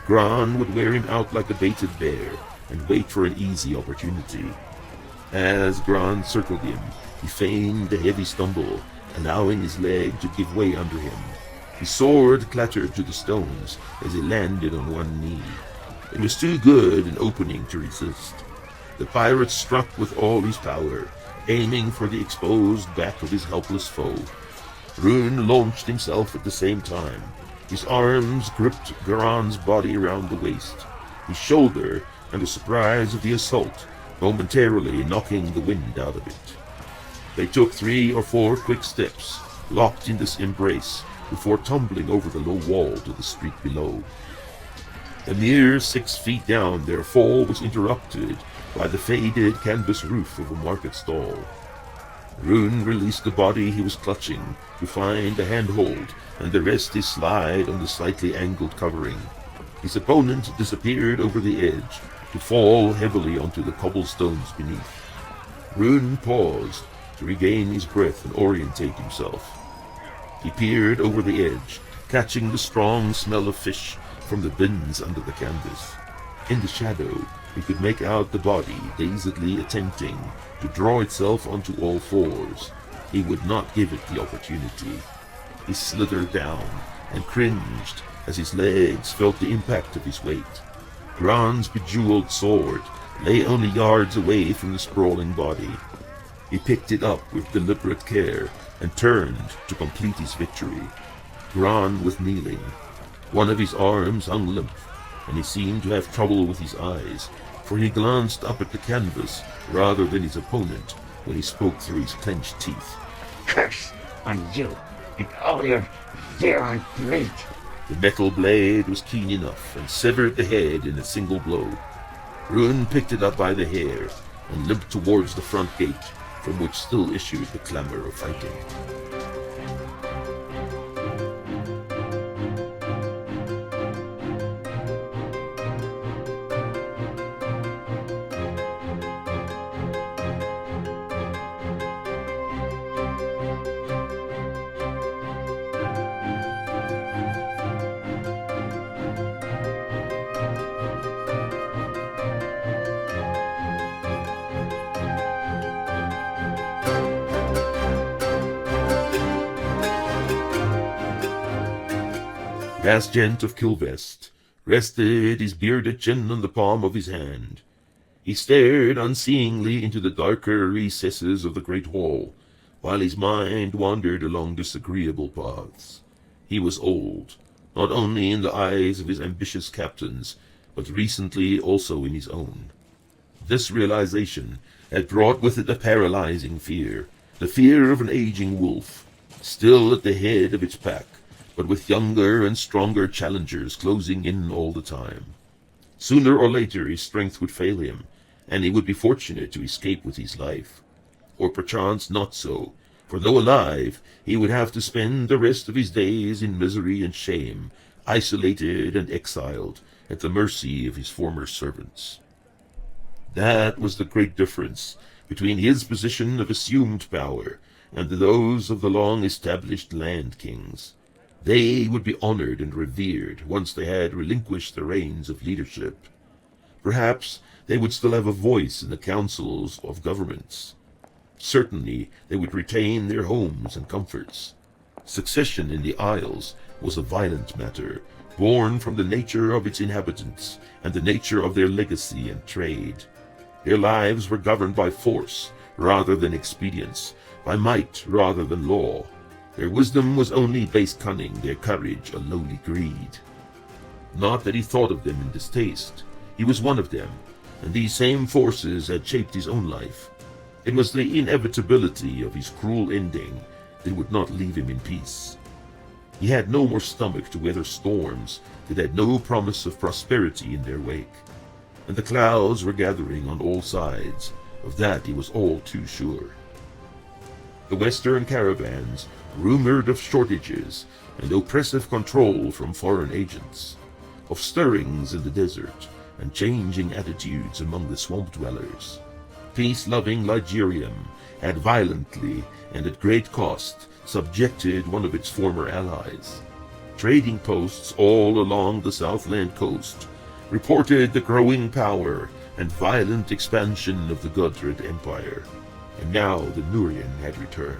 Gran would wear him out like a baited bear and wait for an easy opportunity. As Gran circled him, he feigned a heavy stumble, allowing his leg to give way under him. His sword clattered to the stones as he landed on one knee. It was too good an opening to resist. The pirate struck with all his power, aiming for the exposed back of his helpless foe. Rune launched himself at the same time. His arms gripped Garan's body around the waist, his shoulder, and the surprise of the assault momentarily knocking the wind out of it. They took 3 or 4 quick steps, locked in this embrace, before tumbling over the low wall to the street below. A mere 6 feet down, their fall was interrupted by the faded canvas roof of a market stall. Rune released the body he was clutching to find a handhold and the rest his slide on the slightly angled covering. His opponent disappeared over the edge to fall heavily onto the cobblestones beneath. Rune paused to regain his breath and orientate himself. He peered over the edge, catching the strong smell of fish from the bins under the canvas. In the shadow, he could make out the body dazedly attempting to draw itself onto all fours. He would not give it the opportunity. He slithered down and cringed as his legs felt the impact of his weight. Gran's bejeweled sword lay only yards away from the sprawling body. He picked it up with deliberate care and turned to complete his victory. Gran was kneeling. One of his arms hung limp, and he seemed to have trouble with his eyes, for he glanced up at the canvas rather than his opponent when he spoke through his clenched teeth. Curse on you and all your Zeron fleet. The metal blade was keen enough and severed the head in a single blow. Rune picked it up by the hair and limped towards the front gate, from which still issued the clamor of fighting. Rasgent of Kilvest rested his bearded chin on the palm of his hand. He stared unseeingly into the darker recesses of the great hall, while his mind wandered along disagreeable paths. He was old, not only in the eyes of his ambitious captains, but recently also in his own. This realization had brought with it a paralyzing fear, the fear of an aging wolf, still at the head of its pack, but with younger and stronger challengers closing in all the time. Sooner or later his strength would fail him, and he would be fortunate to escape with his life. Or perchance not so, for though alive, he would have to spend the rest of his days in misery and shame, isolated and exiled, at the mercy of his former servants. That was the great difference between his position of assumed power and those of the long-established land kings. They would be honored and revered once they had relinquished the reins of leadership. Perhaps they would still have a voice in the councils of governments. Certainly they would retain their homes and comforts. Succession in the Isles was a violent matter, born from the nature of its inhabitants and the nature of their legacy and trade. Their lives were governed by force rather than expedience, by might rather than law. Their wisdom was only base cunning, their courage a lowly greed. Not that he thought of them in distaste. He was one of them, and these same forces had shaped his own life. It was the inevitability of his cruel ending that would not leave him in peace. He had no more stomach to weather storms that had no promise of prosperity in their wake, and the clouds were gathering on all sides. Of that he was all too sure. The western caravans rumored of shortages and oppressive control from foreign agents, of stirrings in the desert and changing attitudes among the swamp dwellers. Peace-loving Ligurium had violently and at great cost subjected one of its former allies. Trading posts all along the Southland coast reported the growing power and violent expansion of the Gudrid Empire, and now the Nurian had returned.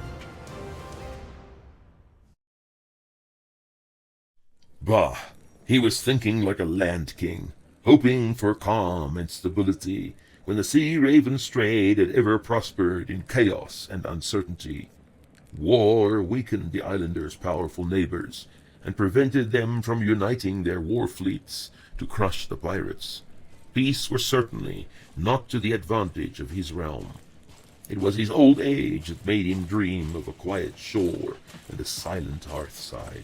Bah! He was thinking like a land king, hoping for calm and stability, when the sea ravens strayed and ever prospered in chaos and uncertainty. War weakened the islanders' powerful neighbors, and prevented them from uniting their war fleets to crush the pirates. Peace was certainly not to the advantage of his realm. It was his old age that made him dream of a quiet shore and a silent hearthside.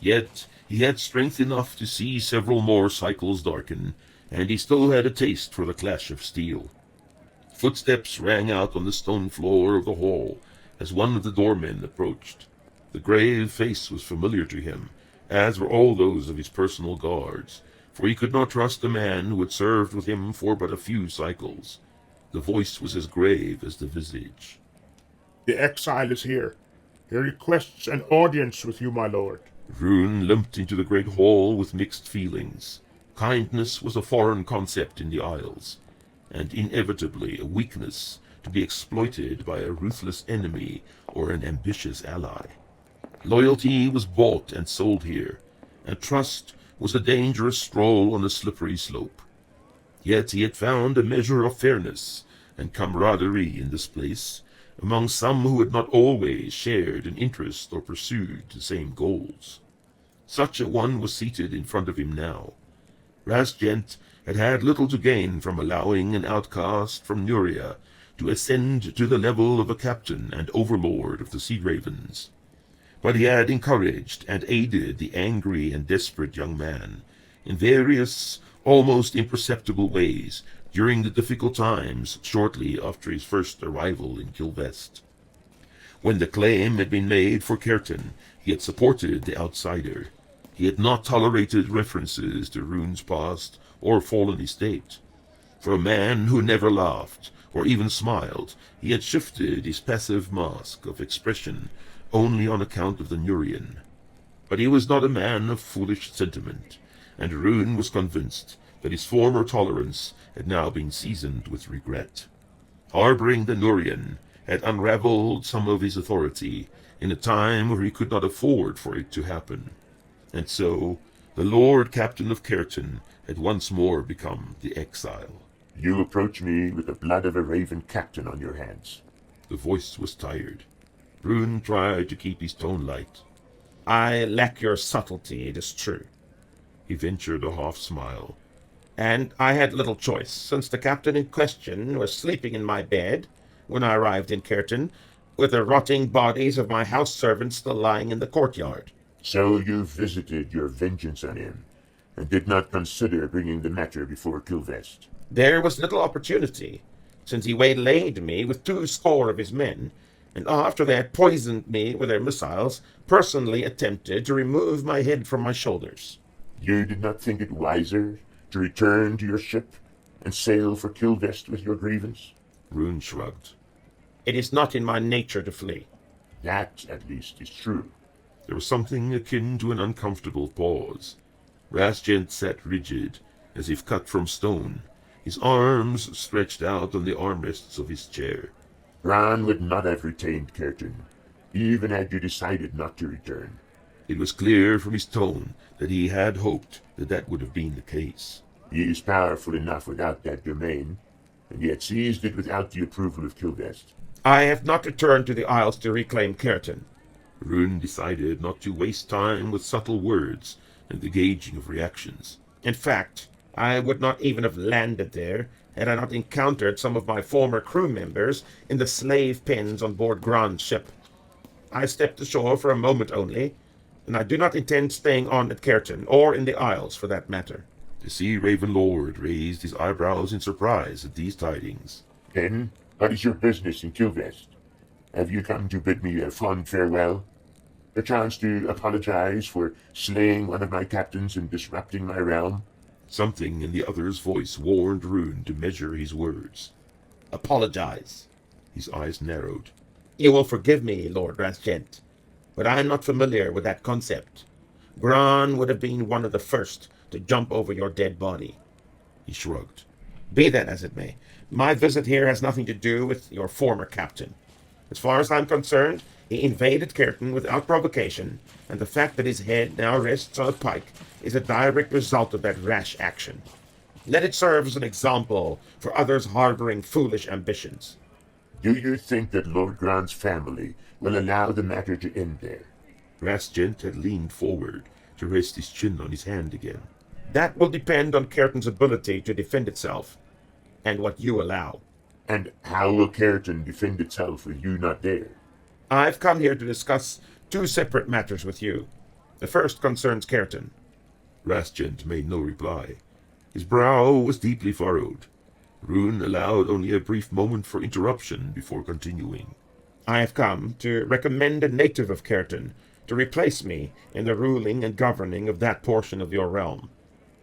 Yet he had strength enough to see several more cycles darken, and he still had a taste for the clash of steel. Footsteps rang out on the stone floor of the hall as one of the doormen approached. The grave face was familiar to him, as were all those of his personal guards, for he could not trust a man who had served with him for but a few cycles. The voice was as grave as the visage. The exile is here. He requests an audience with you, my lord. Rune limped into the great hall with mixed feelings. Kindness was a foreign concept in the Isles, and inevitably a weakness to be exploited by a ruthless enemy or an ambitious ally. Loyalty was bought and sold here, and trust was a dangerous stroll on a slippery slope. Yet he had found a measure of fairness and camaraderie in this place, among some who had not always shared an interest or pursued the same goals. Such a one was seated in front of him now. Rasgent had had little to gain from allowing an outcast from Nuria to ascend to the level of a captain and overlord of the Sea Ravens. But he had encouraged and aided the angry and desperate young man in various, almost imperceptible ways during the difficult times shortly after his first arrival in Kilvest. When the claim had been made for Kerton, he had supported the outsider. He had not tolerated references to Rune's past or fallen estate. For a man who never laughed or even smiled, he had shifted his passive mask of expression only on account of the Nurian. But he was not a man of foolish sentiment, and Rune was convinced that his former tolerance had now been seasoned with regret. Harboring the Nurian had unraveled some of his authority in a time where he could not afford for it to happen. And so, the Lord Captain of Cairton had once more become the exile. You approach me with the blood of a raven captain on your hands. The voice was tired. Rune tried to keep his tone light. I lack your subtlety, it is true. He ventured a half smile. And I had little choice, since the captain in question was sleeping in my bed when I arrived in Cairton, with the rotting bodies of my house servants still lying in the courtyard. So you visited your vengeance on him, and did not consider bringing the matter before Kilvest. There was little opportunity, since he waylaid me with 200 of his men, and after they had poisoned me with their missiles, personally attempted to remove my head from my shoulders. You did not think it wiser to return to your ship and sail for Kilvest with your grievance? Rune shrugged. It is not in my nature to flee. That, at least, is true. There was something akin to an uncomfortable pause. Rasjent sat rigid, as if cut from stone, his arms stretched out on the armrests of his chair. Bran would not have retained Cairton, even had you decided not to return. It was clear from his tone that he had hoped that that would have been the case. He is powerful enough without that domain, and yet seized it without the approval of Kilvest. I have not returned to the Isles to reclaim Cairton. Rune decided not to waste time with subtle words and the gauging of reactions. In fact, I would not even have landed there had I not encountered some of my former crew members in the slave pens on board Gran's ship. I stepped ashore for a moment only, and I do not intend staying on at Cairton, or in the Isles for that matter. The Sea Raven Lord raised his eyebrows in surprise at these tidings. Then, what is your business in Kilvest? Have you come to bid me a fond farewell? A chance to apologize for slaying one of my captains and disrupting my realm? Something in the other's voice warned Rune to measure his words. Apologize. His eyes narrowed. You will forgive me, Lord Rasjent, but I am not familiar with that concept. Gran would have been one of the first to jump over your dead body. He shrugged. Be that as it may, my visit here has nothing to do with your former captain. As far as I'm concerned, he invaded Cairton without provocation, and the fact that his head now rests on a pike is a direct result of that rash action. Let it serve as an example for others harboring foolish ambitions. Do you think that Lord Gran's family will allow the matter to end there? Rasjent had leaned forward to rest his chin on his hand again. That will depend on Cairton's ability to defend itself, and what you allow. And how will Cairton defend itself with you not there? I've come here to discuss 2 separate matters with you. The first concerns Cairton. Rasjent made no reply. His brow was deeply furrowed. Rune allowed only a brief moment for interruption before continuing. I have come to recommend a native of Cairton to replace me in the ruling and governing of that portion of your realm.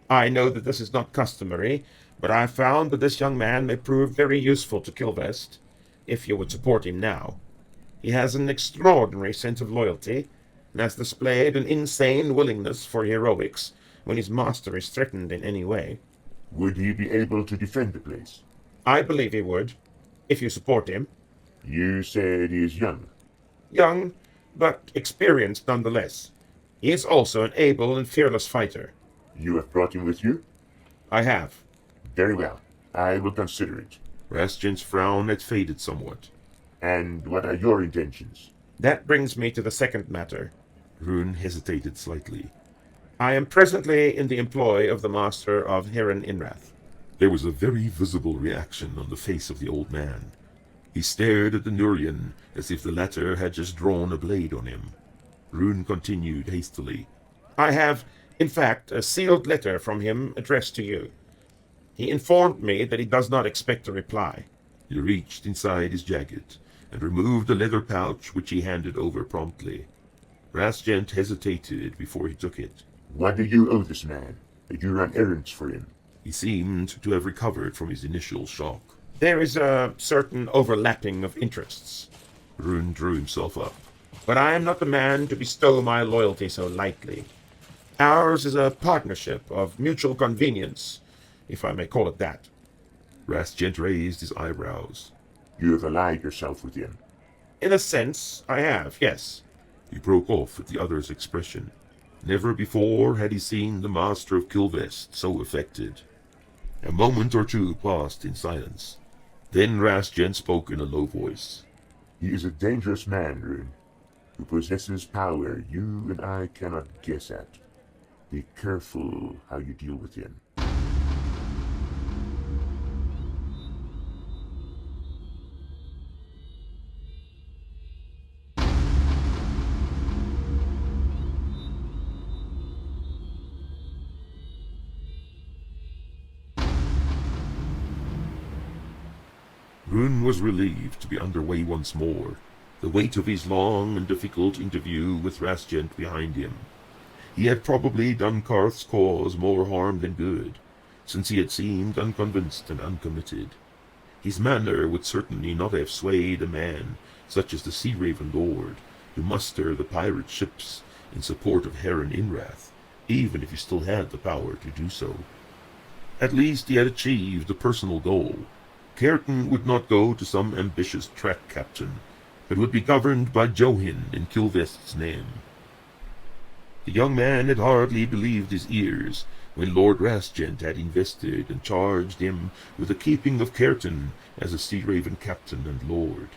I know that this is not customary, but I have found that this young man may prove very useful to Kilvest, if you would support him now. He has an extraordinary sense of loyalty, and has displayed an insane willingness for heroics when his master is threatened in any way. Would he be able to defend the place? I believe he would, if you support him. You said he is young. Young, but experienced nonetheless. He is also an able and fearless fighter. You have brought him with you? I have. Very well. I will consider it. Rasjent's frown had faded somewhat. And what are your intentions? That brings me to the second matter. Rune hesitated slightly. I am presently in the employ of the master of Heron Inrath. There was a very visible reaction on the face of the old man. He stared at the Nurian as if the latter had just drawn a blade on him. Rune continued hastily. I have, in fact, a sealed letter from him addressed to you. He informed me that he does not expect a reply. He reached inside his jacket and removed a leather pouch which he handed over promptly. Rasjent hesitated before he took it. What do you owe this man, that you run errands for him? He seemed to have recovered from his initial shock. There is a certain overlapping of interests. Rune drew himself up. But I am not the man to bestow my loyalty so lightly. Ours is a partnership of mutual convenience, if I may call it that. Rasjent raised his eyebrows. You have allied yourself with him. In a sense, I have, yes. He broke off at the other's expression. Never before had he seen the master of Kilvest so affected. A moment or two passed in silence. Then Rastjen spoke in a low voice. He is a dangerous man, Rune, who possesses power you and I cannot guess at. Be careful how you deal with him. Rune was relieved to be underway once more, the weight of his long and difficult interview with Rastjen behind him. He had probably done Karth's cause more harm than good, since he had seemed unconvinced and uncommitted. His manner would certainly not have swayed a man such as the Sea Raven Lord to muster the pirate ships in support of Heron Inrath, even if he still had the power to do so. At least he had achieved a personal goal. Cairton would not go to some ambitious track captain, but would be governed by Johin in Kilvest's name. The young man had hardly believed his ears when Lord Rastjen had invested and charged him with the keeping of Cairton as a Sea Raven captain and lord.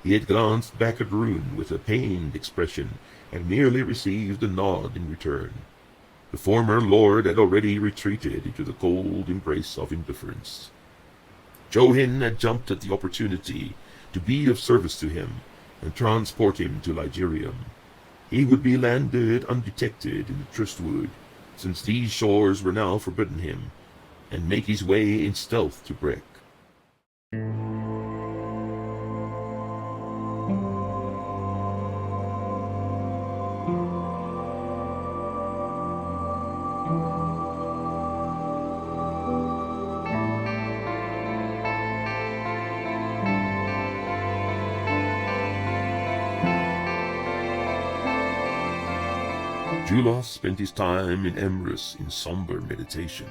He had glanced back at Rune with a pained expression and merely received a nod in return. The former lord had already retreated into the cold embrace of indifference. Johin had jumped at the opportunity to be of service to him and transport him to Ligerium. He would be landed undetected in the Tristwood, since these shores were now forbidden him, and make his way in stealth to Breck. Julas spent his time in Emrys in somber meditation.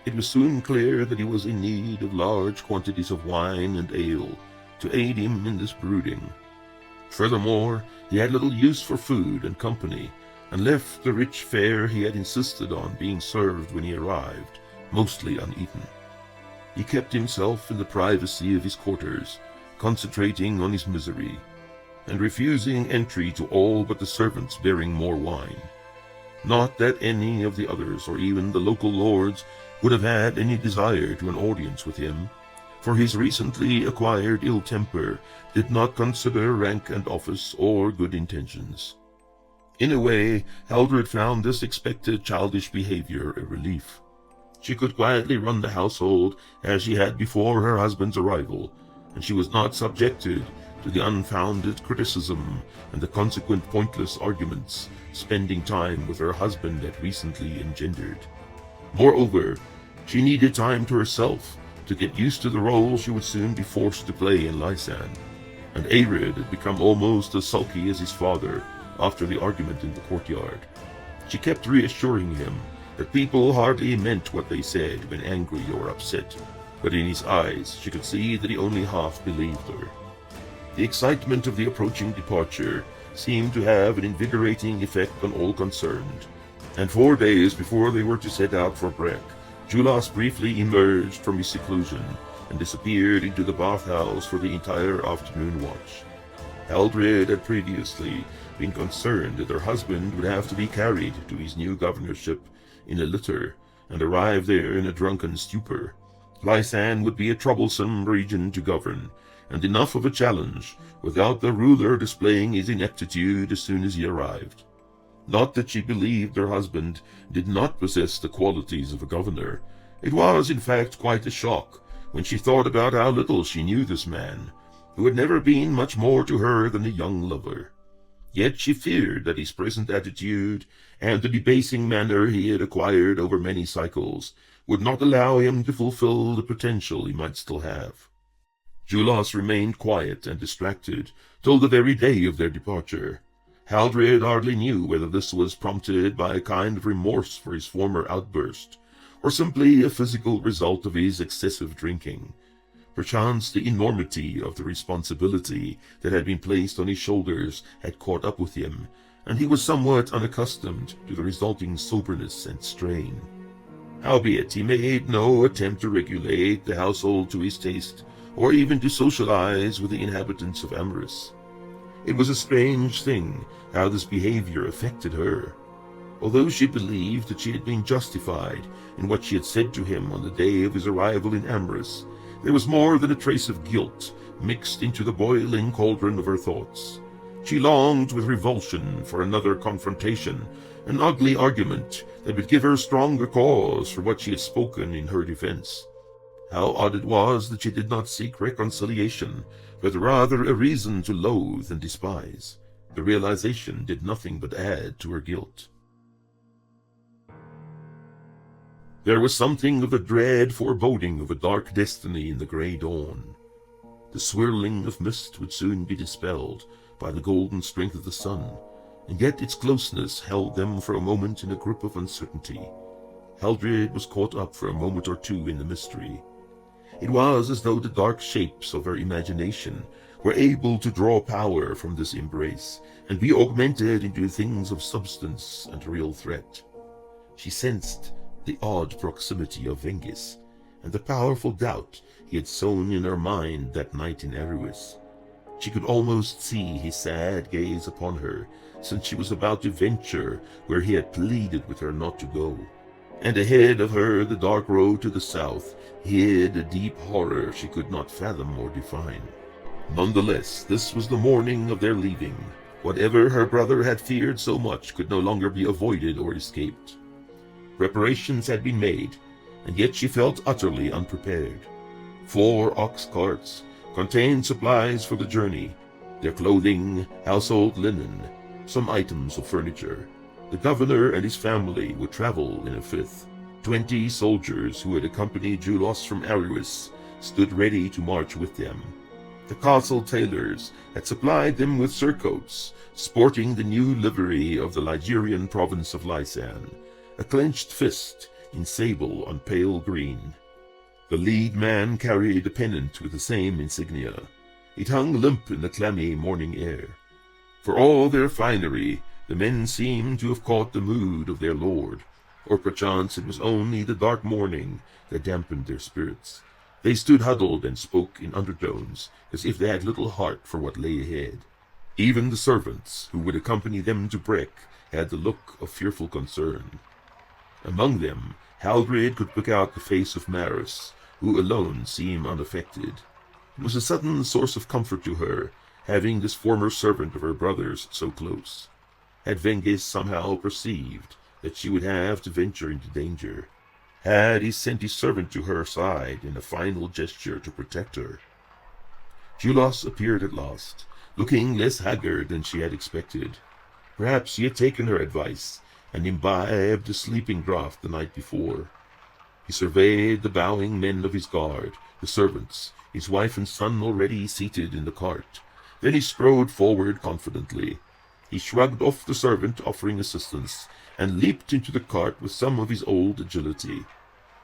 It was soon clear that he was in need of large quantities of wine and ale to aid him in this brooding. Furthermore, he had little use for food and company, and left the rich fare he had insisted on being served when he arrived, mostly uneaten. He kept himself in the privacy of his quarters, concentrating on his misery, and refusing entry to all but the servants bearing more wine. Not that any of the others, or even the local lords, would have had any desire to an audience with him, for his recently acquired ill temper did not consider rank and office or good intentions. In a way, Haldred found this expected childish behavior a relief. She could quietly run the household as she had before her husband's arrival, and she was not subjected to the unfounded criticism and the consequent pointless arguments spending time with her husband had recently engendered. Moreover, she needed time to herself to get used to the role she would soon be forced to play in Lysan, and Arid had become almost as sulky as his father after the argument in the courtyard. She kept reassuring him that people hardly meant what they said when angry or upset, but in his eyes she could see that he only half believed her. The excitement of the approaching departure seemed to have an invigorating effect on all concerned, and 4 days before they were to set out for Breck, Julas briefly emerged from his seclusion and disappeared into the bathhouse for the entire afternoon watch. Haldred had previously been concerned that her husband would have to be carried to his new governorship in a litter and arrive there in a drunken stupor. Lysan would be a troublesome region to govern, and enough of a challenge without the ruler displaying his ineptitude as soon as he arrived. Not that she believed her husband did not possess the qualities of a governor. It was, in fact, quite a shock when she thought about how little she knew this man, who had never been much more to her than a young lover. Yet she feared that his present attitude and the debasing manner he had acquired over many cycles would not allow him to fulfill the potential he might still have. Julas remained quiet and distracted till the very day of their departure. Haldred hardly knew whether this was prompted by a kind of remorse for his former outburst, or simply a physical result of his excessive drinking. Perchance the enormity of the responsibility that had been placed on his shoulders had caught up with him, and he was somewhat unaccustomed to the resulting soberness and strain. Howbeit, he made no attempt to regulate the household to his taste, or even to socialize with the inhabitants of Amorous. It was a strange thing how this behavior affected her. Although she believed that she had been justified in what she had said to him on the day of his arrival in Amorous, there was more than a trace of guilt mixed into the boiling cauldron of her thoughts. She longed with revulsion for another confrontation, an ugly argument that would give her stronger cause for what she had spoken in her defense. How odd it was that she did not seek reconciliation, but rather a reason to loathe and despise. The realization did nothing but add to her guilt. There was something of the dread foreboding of a dark destiny in the grey dawn. The swirling of mist would soon be dispelled by the golden strength of the sun, and yet its closeness held them for a moment in a grip of uncertainty. Haldred was caught up for a moment or two in the mystery. It was as though the dark shapes of her imagination were able to draw power from this embrace, and be augmented into things of substance and real threat. She sensed the odd proximity of Vengis, and the powerful doubt he had sown in her mind that night in Aruis. She could almost see his sad gaze upon her, since she was about to venture where he had pleaded with her not to go. And ahead of her the dark road to the south hid a deep horror she could not fathom or define. Nonetheless, this was the morning of their leaving. Whatever her brother had feared so much could no longer be avoided or escaped. Preparations had been made, and yet she felt utterly unprepared. 4 ox carts contained supplies for the journey, their clothing, household linen, some items of furniture. The governor and his family would travel in a 5th. 20 soldiers who had accompanied Julos from Aruis stood ready to march with them. The castle tailors had supplied them with surcoats, sporting the new livery of the Ligurian province of Lysan, a clenched fist in sable on pale green. The lead man carried a pennant with the same insignia. It hung limp in the clammy morning air. For all their finery, the men seemed to have caught the mood of their lord, or perchance it was only the dark morning that dampened their spirits. They stood huddled and spoke in undertones, as if they had little heart for what lay ahead. Even the servants who would accompany them to Breck had the look of fearful concern. Among them, Haldred could pick out the face of Maris, who alone seemed unaffected. It was a sudden source of comfort to her, having this former servant of her brother's so close. Had Vengis somehow perceived that she would have to venture into danger? Had he sent his servant to her side in a final gesture to protect her? Julos appeared at last, looking less haggard than she had expected. Perhaps he had taken her advice and imbibed a sleeping draught the night before. He surveyed the bowing men of his guard, the servants, his wife and son already seated in the cart. Then he strode forward confidently. He shrugged off the servant offering assistance, and leaped into the cart with some of his old agility.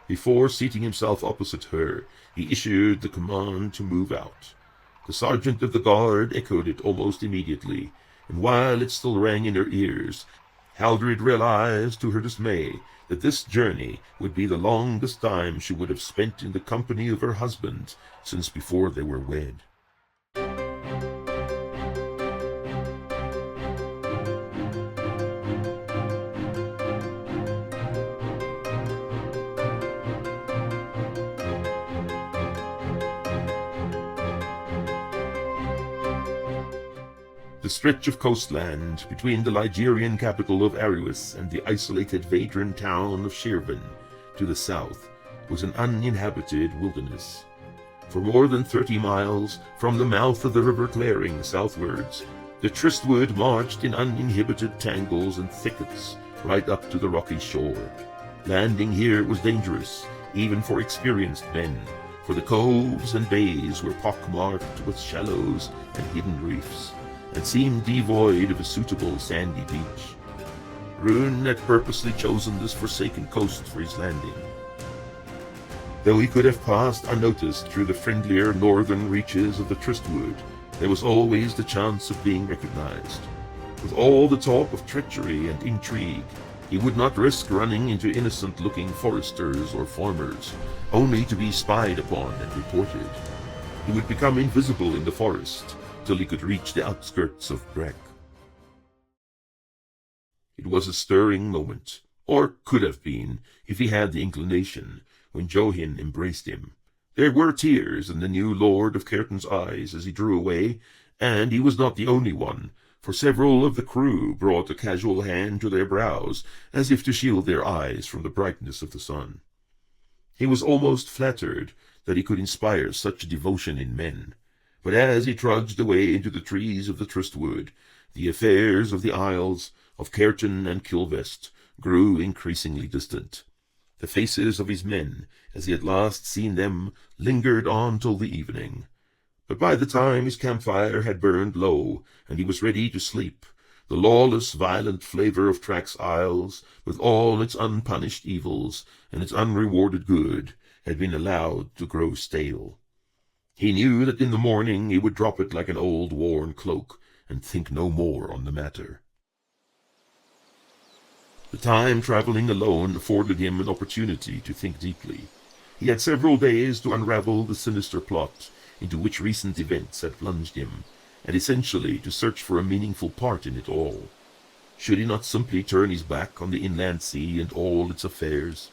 Before seating himself opposite her, he issued the command to move out. The sergeant of the guard echoed it almost immediately, and while it still rang in her ears, Haldred realized to her dismay that this journey would be the longest time she would have spent in the company of her husband since before they were wed. The stretch of coastland between the Ligurian capital of Aruis and the isolated Vadran town of Shirvan to the south was an uninhabited wilderness. For more than 30 miles from the mouth of the river Clearing southwards, the Tristwood marched in uninhibited tangles and thickets right up to the rocky shore. Landing here was dangerous, even for experienced men, for the coves and bays were pockmarked with shallows and hidden reefs, and seemed devoid of a suitable sandy beach. Rune had purposely chosen this forsaken coast for his landing. Though he could have passed unnoticed through the friendlier northern reaches of the Tristwood, there was always the chance of being recognized. With all the talk of treachery and intrigue, he would not risk running into innocent-looking foresters or farmers, only to be spied upon and reported. He would become invisible in the forest till he could reach the outskirts of Breck. It was a stirring moment, or could have been, if he had the inclination, when Johin embraced him. There were tears in the new Lord of Caerton's eyes as he drew away, and he was not the only one, for several of the crew brought a casual hand to their brows, as if to shield their eyes from the brightness of the sun. He was almost flattered that he could inspire such devotion in men, but as he trudged away into the trees of the Tristwood, the affairs of the Isles, of Caerton and Kilvest, grew increasingly distant. The faces of his men, as he had last seen them, lingered on till the evening. But by the time his campfire had burned low, and he was ready to sleep, the lawless, violent flavor of Track's Isles, with all its unpunished evils and its unrewarded good, had been allowed to grow stale. He knew that in the morning he would drop it like an old worn cloak, and think no more on the matter. The time traveling alone afforded him an opportunity to think deeply. He had several days to unravel the sinister plot into which recent events had plunged him, and essentially to search for a meaningful part in it all. Should he not simply turn his back on the inland sea and all its affairs?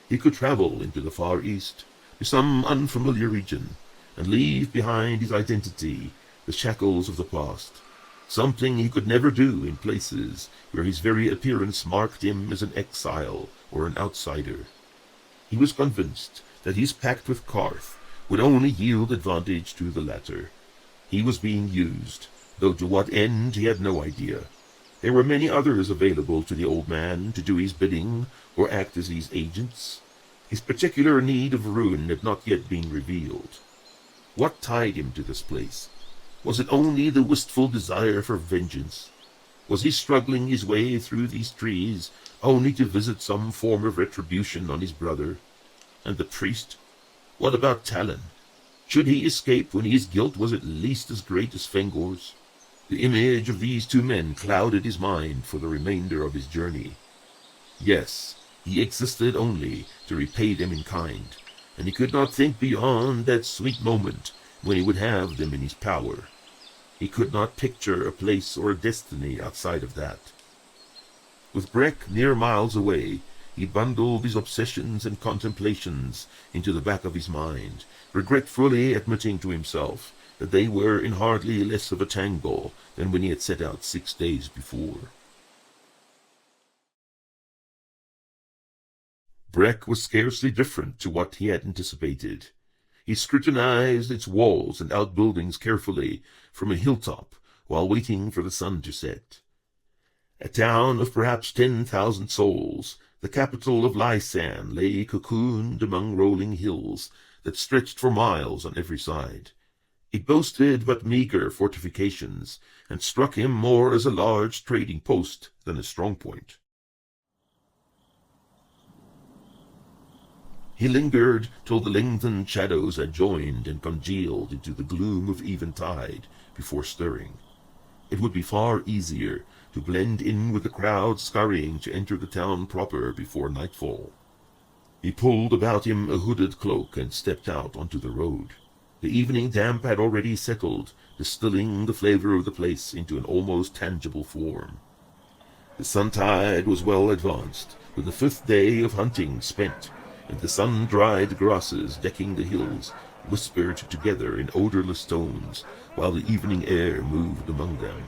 He could travel into the Far East, to some unfamiliar region, and leave behind his identity, the shackles of the past, something he could never do in places where his very appearance marked him as an exile or an outsider. He was convinced that his pact with Karth would only yield advantage to the latter. He was being used, though to what end he had no idea. There were many others available to the old man to do his bidding or act as his agents. His particular need of ruin had not yet been revealed. What tied him to this place? Was it only the wistful desire for vengeance? Was he struggling his way through these trees only to visit some form of retribution on his brother? And the priest? What about Talon? Should he escape when his guilt was at least as great as Fengor's? The image of these two men clouded his mind for the remainder of his journey. Yes, he existed only to repay them in kind, and he could not think beyond that sweet moment when he would have them in his power. He could not picture a place or a destiny outside of that. With Breck near miles away, he bundled his obsessions and contemplations into the back of his mind, regretfully admitting to himself that they were in hardly less of a tangle than when he had set out 6 days before. Breck was scarcely different to what he had anticipated. He scrutinized its walls and outbuildings carefully from a hilltop while waiting for the sun to set. A town of perhaps 10,000 souls, the capital of Lysan, lay cocooned among rolling hills that stretched for miles on every side. It boasted but meager fortifications, and struck him more as a large trading post than a strong point. He lingered till the lengthened shadows had joined and congealed into the gloom of eventide before stirring. It would be far easier to blend in with the crowd scurrying to enter the town proper before nightfall. He pulled about him a hooded cloak and stepped out onto the road. The evening damp had already settled, distilling the flavor of the place into an almost tangible form. The suntide was well advanced, with the 5th day of hunting spent, and the sun-dried grasses decking the hills whispered together in odorless tones while the evening air moved among them.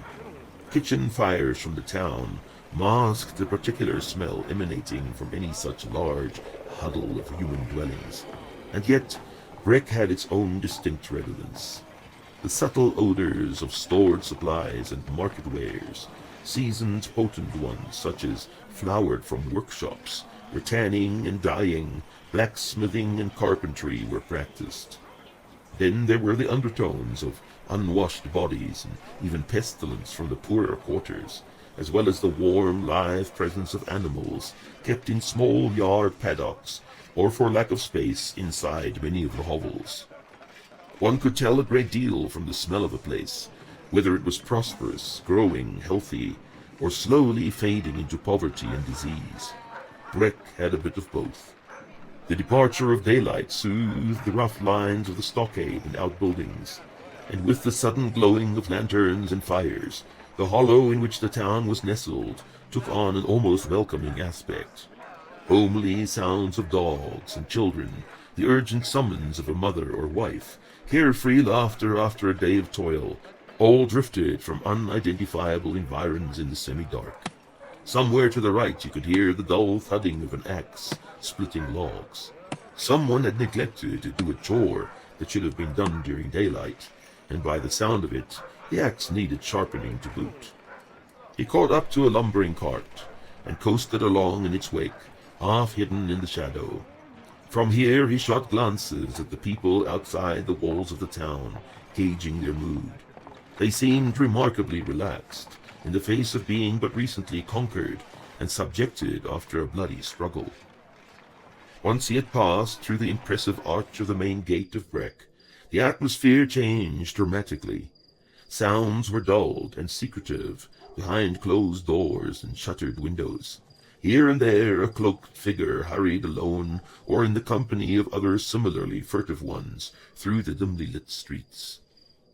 Kitchen fires from the town masked the particular smell emanating from any such large huddle of human dwellings, and yet Breck had its own distinct redolence. The subtle odors of stored supplies and market wares, seasoned potent ones such as flowered from workshops, where tanning and dyeing, blacksmithing and carpentry were practiced. Then there were the undertones of unwashed bodies and even pestilence from the poorer quarters, as well as the warm, live presence of animals kept in small yard paddocks, or for lack of space inside many of the hovels. One could tell a great deal from the smell of the place, whether it was prosperous, growing, healthy, or slowly fading into poverty and disease. Breck had a bit of both. The departure of daylight soothed the rough lines of the stockade and outbuildings, and with the sudden glowing of lanterns and fires, the hollow in which the town was nestled took on an almost welcoming aspect. Homely sounds of dogs and children, the urgent summons of a mother or wife, carefree laughter after a day of toil, all drifted from unidentifiable environs in the semi-dark. Somewhere to the right you could hear the dull thudding of an axe splitting logs. Someone had neglected to do a chore that should have been done during daylight, and by the sound of it, the axe needed sharpening to boot. He caught up to a lumbering cart, and coasted along in its wake, half hidden in the shadow. From here he shot glances at the people outside the walls of the town, gauging their mood. They seemed remarkably relaxed, in the face of being but recently conquered and subjected after a bloody struggle. Once he had passed through the impressive arch of the main gate of Breck, the atmosphere changed dramatically. Sounds were dulled and secretive behind closed doors and shuttered windows. Here and there a cloaked figure hurried alone or in the company of other similarly furtive ones through the dimly lit streets.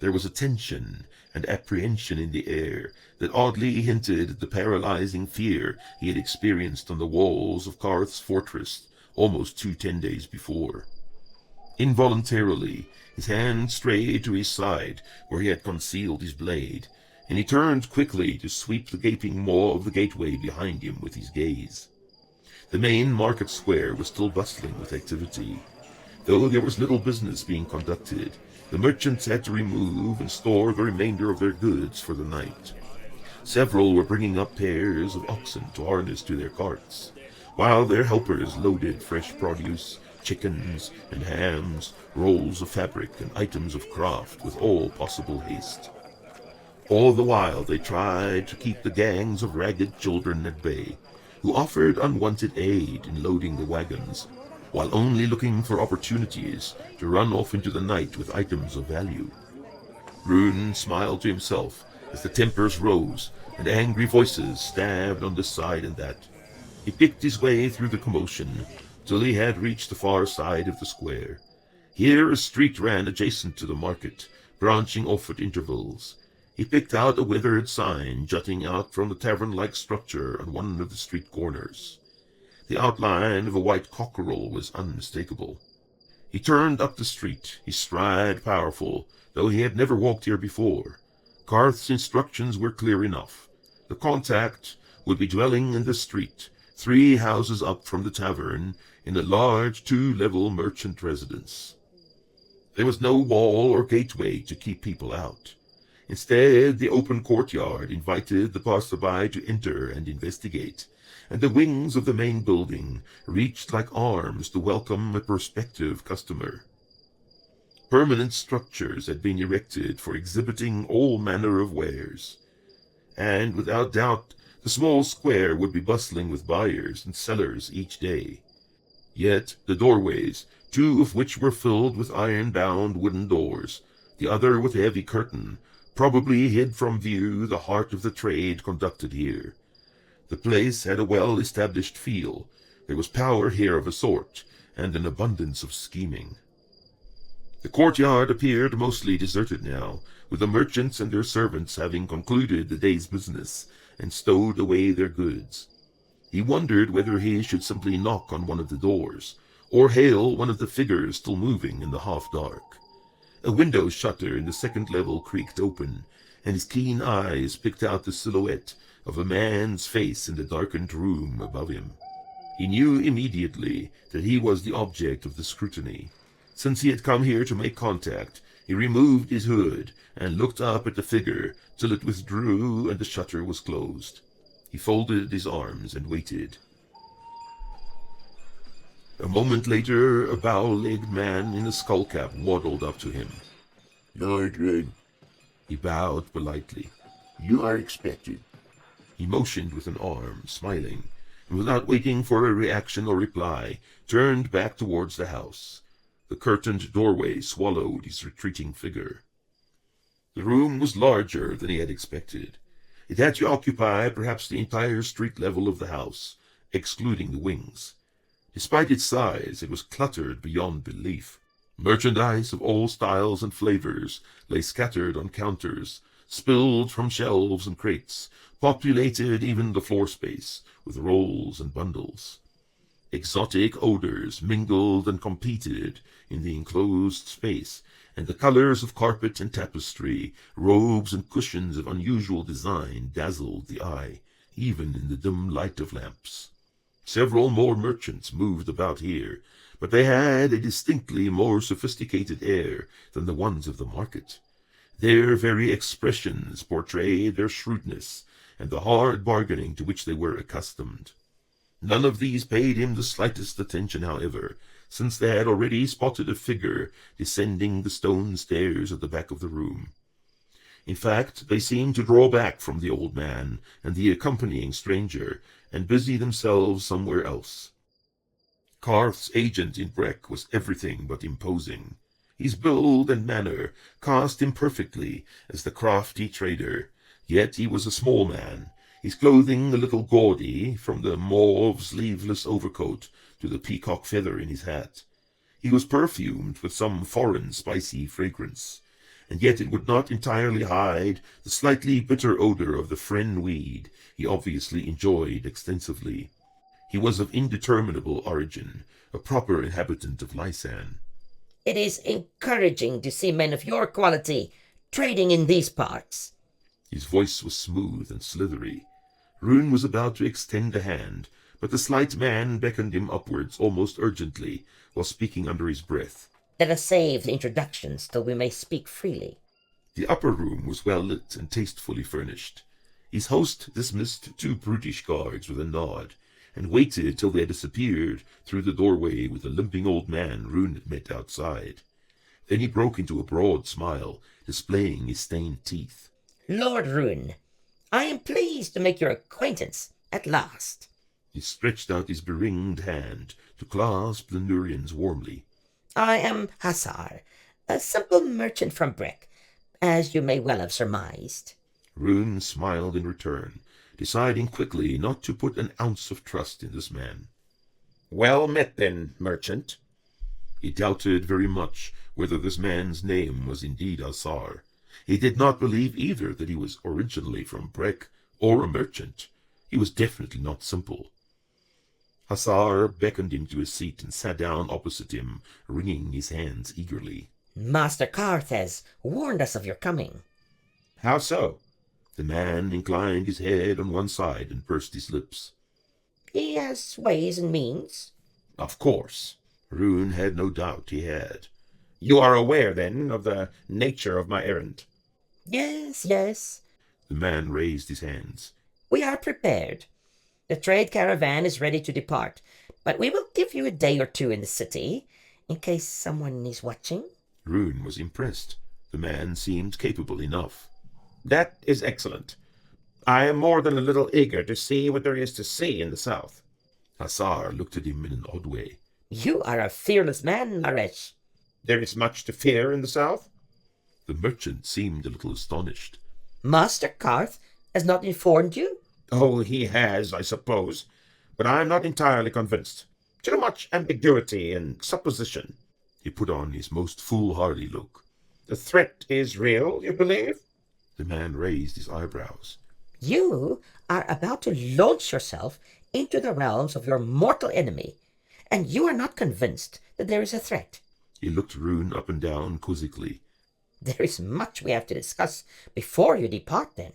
There was a tension and apprehension in the air that oddly hinted at the paralyzing fear he had experienced on the walls of Karth's fortress almost 10 days before. Involuntarily, his hand strayed to his side where he had concealed his blade, and he turned quickly to sweep the gaping maw of the gateway behind him with his gaze. The main market square was still bustling with activity. Though there was little business being conducted, the merchants had to remove and store the remainder of their goods for the night. Several were bringing up pairs of oxen to harness to their carts, while their helpers loaded fresh produce, chickens and hams, rolls of fabric and items of craft with all possible haste. All the while they tried to keep the gangs of ragged children at bay, who offered unwanted aid in loading the wagons, while only looking for opportunities to run off into the night with items of value. Rune smiled to himself as the tempers rose and angry voices stabbed on this side and that. He picked his way through the commotion till he had reached the far side of the square. Here a street ran adjacent to the market, branching off at intervals. He picked out a withered sign jutting out from the tavern-like structure on one of the street corners. The outline of a white cockerel was unmistakable. He turned up the street, his stride powerful, though he had never walked here before. Karth's instructions were clear enough. The contact would be dwelling in the street, 3 houses up from the tavern, in a large 2-level merchant residence. There was no wall or gateway to keep people out. Instead, the open courtyard invited the passerby to enter and investigate, and the wings of the main building reached like arms to welcome a prospective customer. Permanent structures had been erected for exhibiting all manner of wares, and without doubt the small square would be bustling with buyers and sellers each day. Yet the doorways, 2 of which were filled with iron-bound wooden doors, the other with a heavy curtain, probably hid from view the heart of the trade conducted here. The place had a well-established feel. There was power here of a sort, and an abundance of scheming. The courtyard appeared mostly deserted now, with the merchants and their servants having concluded the day's business and stowed away their goods. He wondered whether he should simply knock on one of the doors, or hail one of the figures still moving in the half-dark. A window shutter in the 2nd level creaked open, and his keen eyes picked out the silhouette of a man's face in the darkened room above him. He knew immediately that he was the object of the scrutiny. Since he had come here to make contact, he removed his hood and looked up at the figure till it withdrew and the shutter was closed. He folded his arms and waited. A moment later, a bow-legged man in a skullcap waddled up to him. Lord Rune, He bowed politely. you are expected. He motioned with an arm, smiling, and without waiting for a reaction or reply, turned back towards the house. The curtained doorway swallowed his retreating figure. The room was larger than he had expected. It had to occupy perhaps the entire street level of the house, excluding the wings. Despite its size, it was cluttered beyond belief. Merchandise of all styles and flavors lay scattered on counters, spilled from shelves and crates, populated even the floor space with rolls and bundles. Exotic odors mingled and competed in the enclosed space, and the colors of carpet and tapestry, robes and cushions of unusual design dazzled the eye, even in the dim light of lamps. Several more merchants moved about here, but they had a distinctly more sophisticated air than the ones of the market. Their very expressions portrayed their shrewdness and the hard bargaining to which they were accustomed. None of these paid him the slightest attention, however, since they had already spotted a figure descending the stone stairs at the back of the room. In fact, they seemed to draw back from the old man and the accompanying stranger, and busy themselves somewhere else. Carth's agent in Breck was everything but imposing. His build and manner cast him perfectly as the crafty trader, yet he was a small man, his clothing a little gaudy, from the mauve sleeveless overcoat to the peacock feather in his hat. He was perfumed with some foreign spicy fragrance, and yet it would not entirely hide the slightly bitter odor of the fen weed he obviously enjoyed extensively. He was of indeterminable origin, a proper inhabitant of Lysan. It is encouraging to see men of your quality trading in these parts. His voice was smooth and slithery. Rune was about to extend a hand, but the slight man beckoned him upwards almost urgently, while speaking under his breath. Let us save the introductions till we may speak freely. The upper room was well lit and tastefully furnished. His host dismissed 2 brutish guards with a nod, and waited till they had disappeared through the doorway with the limping old man Rune had met outside. Then he broke into a broad smile, displaying his stained teeth. Lord Rune, I am pleased to make your acquaintance at last. He stretched out his beringed hand to clasp the Nurian's warmly. I am Hassar, a simple merchant from Breck, as you may well have surmised. Rune smiled in return, deciding quickly not to put an ounce of trust in this man. Well met, then, merchant. He doubted very much whether this man's name was indeed Hassar. He did not believe either that he was originally from Breck or a merchant. He was definitely not simple. Hassar beckoned him to a seat and sat down opposite him, wringing his hands eagerly. Master Carth has warned us of your coming. How so? The man inclined his head on one side and pursed his lips. He has ways and means. Of course. Rune had no doubt he had. You are aware, then, of the nature of my errand? Yes, yes. The man raised his hands. We are prepared. The trade caravan is ready to depart, but we will give you a day or 2 in the city, in case someone is watching. Rune was impressed. The man seemed capable enough. That is excellent. I am more than a little eager to see what there is to see in the south. Hassar looked at him in an odd way. You are a fearless man, Maresh. There is much to fear in the south? The merchant seemed a little astonished. Master Carth has not informed you? Oh, he has, I suppose, but I am not entirely convinced. Too much ambiguity and supposition. He put on his most foolhardy look. The threat is real, you believe? The man raised his eyebrows. You are about to launch yourself into the realms of your mortal enemy, and you are not convinced that there is a threat. He looked Rune up and down quizzically. There is much we have to discuss before you depart, then.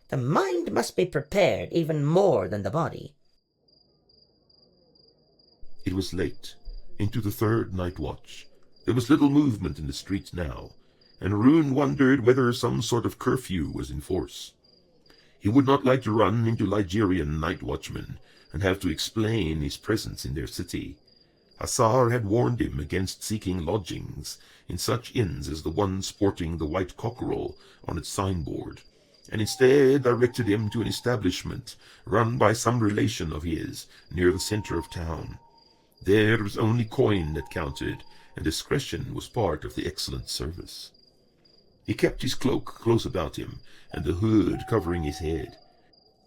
The mind must be prepared even more than the body. It was late, into the 3rd night watch. There was little movement in the streets now, and Rune wondered whether some sort of curfew was in force. He would not like to run into Ligerian night watchmen and have to explain his presence in their city. Hassar had warned him against seeking lodgings in such inns as the one sporting the white cockerel on its signboard, and instead directed him to an establishment run by some relation of his near the center of town. There was only coin that counted, and discretion was part of the excellent service. He kept his cloak close about him, and the hood covering his head.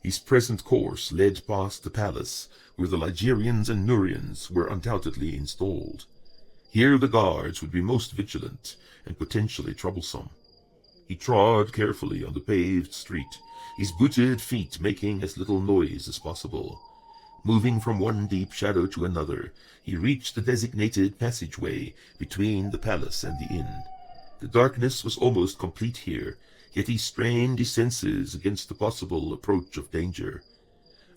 His present course led past the palace, where the Ligerians and Nurians were undoubtedly installed. Here the guards would be most vigilant and potentially troublesome. He trod carefully on the paved street, his booted feet making as little noise as possible. Moving from one deep shadow to another, he reached the designated passageway between the palace and the inn. The darkness was almost complete here, yet he strained his senses against the possible approach of danger.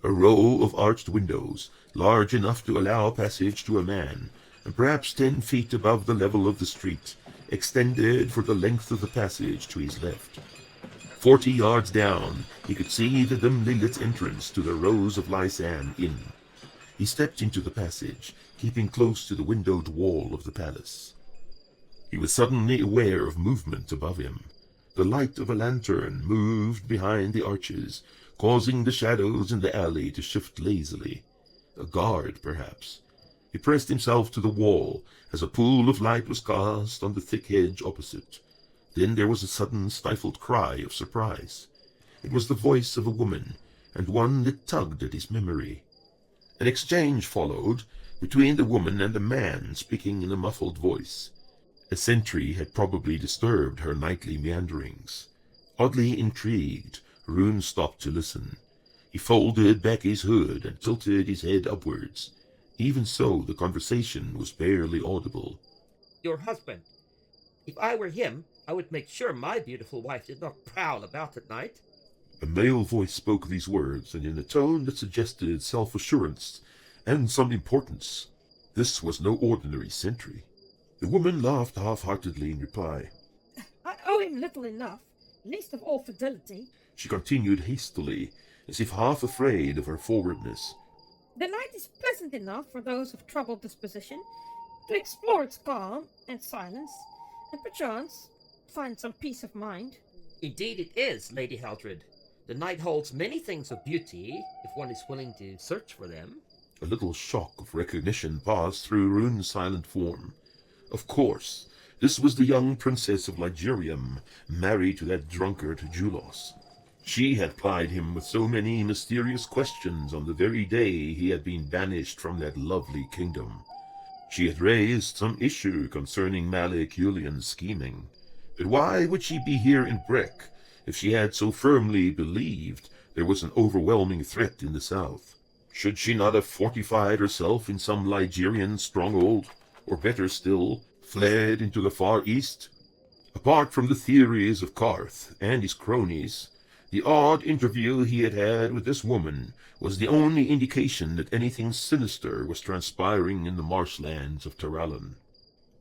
A row of arched windows, large enough to allow passage to a man, and perhaps 10 feet above the level of the street, extended for the length of the passage to his left. 40 yards down, he could see the dimly lit entrance to the Rose of Lysan Inn. He stepped into the passage, keeping close to the windowed wall of the palace. He was suddenly aware of movement above him. The light of a lantern moved behind the arches, causing the shadows in the alley to shift lazily. A guard, perhaps. He pressed himself to the wall as a pool of light was cast on the thick hedge opposite. Then there was a sudden stifled cry of surprise. It was the voice of a woman, and one that tugged at his memory. An exchange followed between the woman and the man, speaking in a muffled voice. A sentry had probably disturbed her nightly meanderings. Oddly intrigued, Rune stopped to listen. He folded back his hood and tilted his head upwards. Even so, the conversation was barely audible. Your husband. If I were him, I would make sure my beautiful wife did not prowl about at night. A male voice spoke these words, and in a tone that suggested self-assurance and some importance. This was no ordinary sentry. The woman laughed half-heartedly in reply. I owe him little enough, least of all fidelity. She continued hastily, as if half afraid of her forwardness. The night is pleasant enough for those of troubled disposition to explore its calm and silence, and perchance find some peace of mind. Indeed it is, Lady Haldred. The night holds many things of beauty, if one is willing to search for them. A little shock of recognition passed through Rune's silent form. Of course, this was the young princess of Ligerium, married to that drunkard Julos. She had plied him with so many mysterious questions on the very day he had been banished from that lovely kingdom. She had raised some issue concerning Malik Yulian's scheming. But why would she be here in Breck if she had so firmly believed there was an overwhelming threat in the south? Should she not have fortified herself in some Ligerian stronghold, or better still, fled into the far east? Apart from the theories of Karth and his cronies, the odd interview he had had with this woman was the only indication that anything sinister was transpiring in the marshlands of Taralan.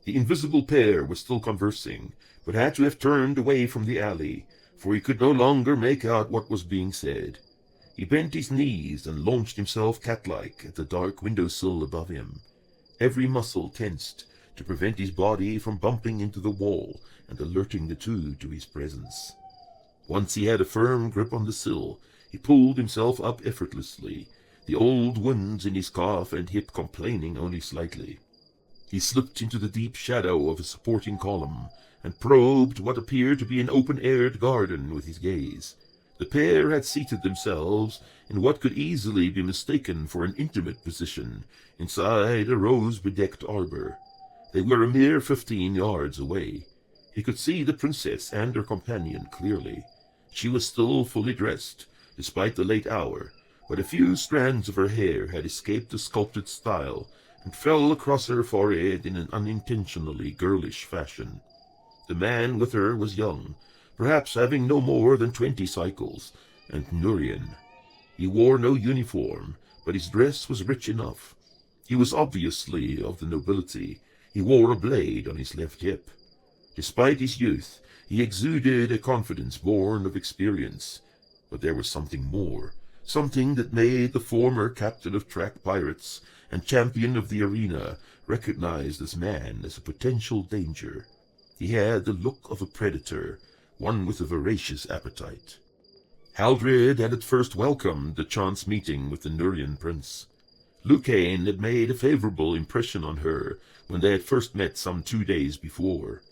The invisible pair was still conversing, but had to have turned away from the alley, for he could no longer make out what was being said. He bent his knees and launched himself cat-like at the dark windowsill above him. Every muscle tensed to prevent his body from bumping into the wall and alerting the two to his presence. Once he had a firm grip on the sill, he pulled himself up effortlessly, the old wounds in his calf and hip complaining only slightly. He slipped into the deep shadow of a supporting column, and probed what appeared to be an open-aired garden with his gaze. The pair had seated themselves in what could easily be mistaken for an intimate position, inside a rose-bedecked arbor. They were a mere 15 yards away. He could see the princess and her companion clearly. She was still fully dressed, despite the late hour, but a few strands of her hair had escaped the sculpted style and fell across her forehead in an unintentionally girlish fashion. The man with her was young, perhaps having no more than 20 cycles, and Nurian. He wore no uniform, but his dress was rich enough. He was obviously of the nobility. He wore a blade on his left hip. Despite his youth, he exuded a confidence born of experience. But there was something more, something that made the former captain of track pirates and champion of the arena recognize this man as a potential danger. He had the look of a predator, one with a voracious appetite. Haldred had at first welcomed the chance meeting with the Nurian prince. Lucain had made a favorable impression on her when they had first met some 2 days before.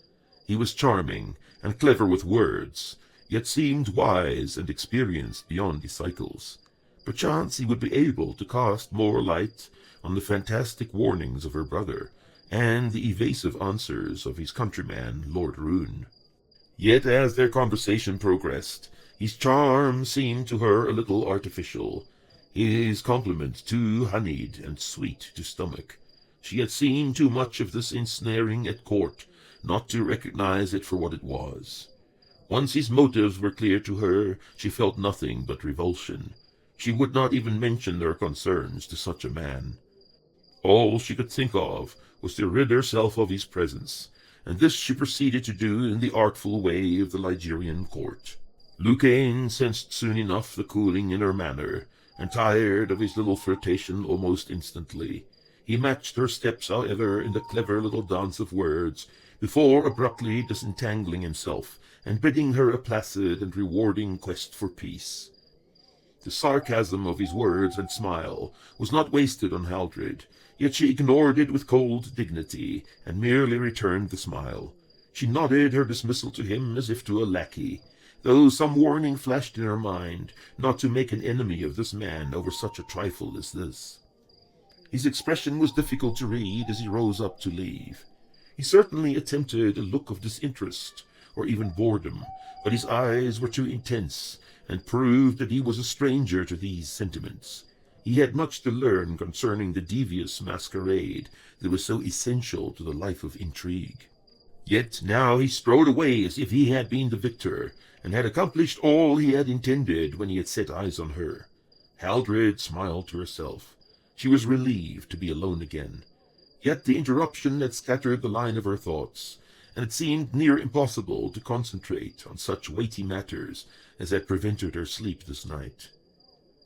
He was charming and clever with words, yet seemed wise and experienced beyond his cycles. Perchance he would be able to cast more light on the fantastic warnings of her brother, and the evasive answers of his countryman, Lord Rune. Yet as their conversation progressed, his charm seemed to her a little artificial, his compliment too honeyed and sweet to stomach. She had seen too much of this ensnaring at court not to recognize it for what it was. Once his motives were clear to her, she felt nothing but revulsion. She would not even mention their concerns to such a man. All she could think of was to rid herself of his presence, and this she proceeded to do in the artful way of the Ligurian court. Lucain sensed soon enough the cooling in her manner, and tired of his little flirtation almost instantly. He matched her steps, however, in the clever little dance of words, before abruptly disentangling himself, and bidding her a placid and rewarding quest for peace. The sarcasm of his words and smile was not wasted on Haldred, yet she ignored it with cold dignity, and merely returned the smile. She nodded her dismissal to him as if to a lackey, though some warning flashed in her mind not to make an enemy of this man over such a trifle as this. His expression was difficult to read as he rose up to leave. He certainly attempted a look of disinterest, or even boredom, but his eyes were too intense, and proved that he was a stranger to these sentiments. He had much to learn concerning the devious masquerade that was so essential to the life of intrigue. Yet now he strode away as if he had been the victor, and had accomplished all he had intended when he had set eyes on her. Haldred smiled to herself. She was relieved to be alone again. Yet the interruption had scattered the line of her thoughts, and it seemed near impossible to concentrate on such weighty matters as had prevented her sleep this night.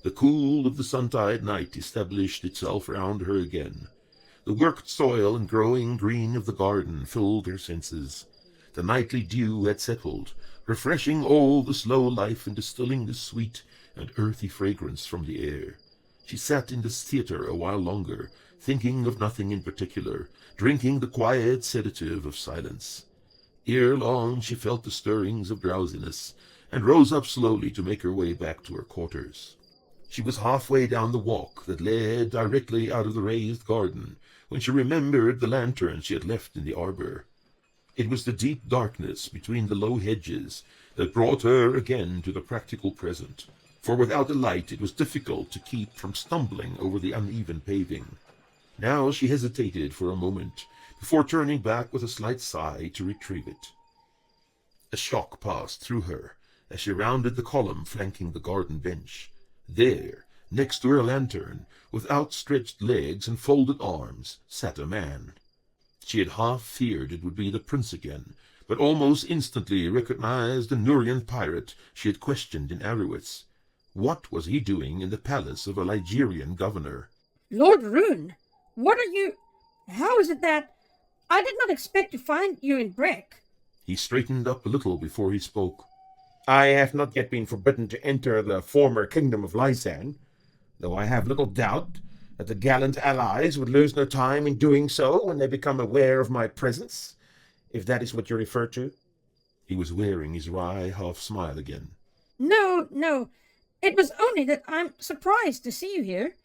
The cool of the sun-tide night established itself round her again. The worked soil and growing green of the garden filled her senses. The nightly dew had settled, refreshing all the slow life and distilling the sweet and earthy fragrance from the air. She sat in this theatre a while longer, thinking of nothing in particular, drinking the quiet sedative of silence. Ere long she felt the stirrings of drowsiness, and rose up slowly to make her way back to her quarters. She was halfway down the walk that led directly out of the raised garden, when she remembered the lantern she had left in the arbor. It was the deep darkness between the low hedges that brought her again to the practical present, for without a light it was difficult to keep from stumbling over the uneven paving. Now she hesitated for a moment, before turning back with a slight sigh to retrieve it. A shock passed through her as she rounded the column flanking the garden bench. There, next to her lantern, with outstretched legs and folded arms, sat a man. She had half feared it would be the prince again, but almost instantly recognized the Nurian pirate she had questioned in Arowitz. What was he doing in the palace of a Ligurian governor? Lord Rune, what are you... How is it that... I did not expect to find you in Breck. He straightened up a little before he spoke. I have not yet been forbidden to enter the former kingdom of Lysan, though I have little doubt that the gallant allies would lose no time in doing so when they become aware of my presence, if that is what you refer to. He was wearing his wry half-smile again. No. It was only that I'm surprised to see you here.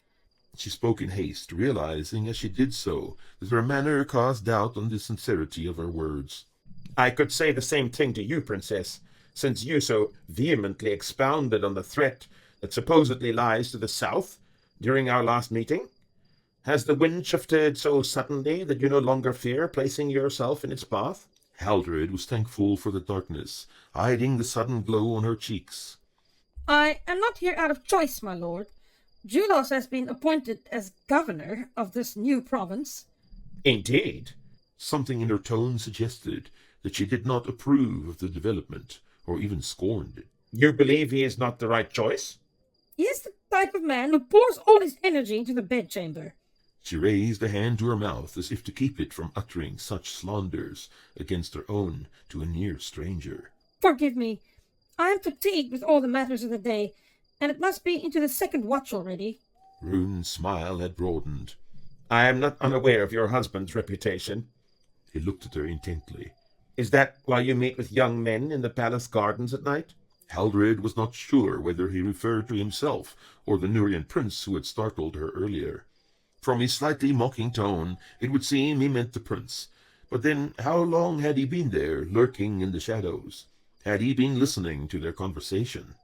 She spoke in haste, realizing as she did so that her manner cast doubt on the sincerity of her words. I could say the same thing to you, Princess, since you so vehemently expounded on the threat that supposedly lies to the south during our last meeting. Has the wind shifted so suddenly that you no longer fear placing yourself in its path? Haldred was thankful for the darkness, hiding the sudden glow on her cheeks. I am not here out of choice, my lord. Julos has been appointed as governor of this new province. Indeed. Something in her tone suggested that she did not approve of the development, or even scorned it. You believe he is not the right choice? He is the type of man who pours all his energy into the bedchamber. She raised a hand to her mouth as if to keep it from uttering such slanders against her own to a near stranger. Forgive me. I am fatigued with all the matters of the day, and it must be into the second watch already. Rune's smile had broadened. I am not unaware of your husband's reputation. He looked at her intently. Is that why you meet with young men in the palace gardens at night? Haldred was not sure whether he referred to himself or the Nurian prince who had startled her earlier. From his slightly mocking tone, it would seem he meant the prince. But then, how long had he been there, lurking in the shadows? Had he been listening to their conversation?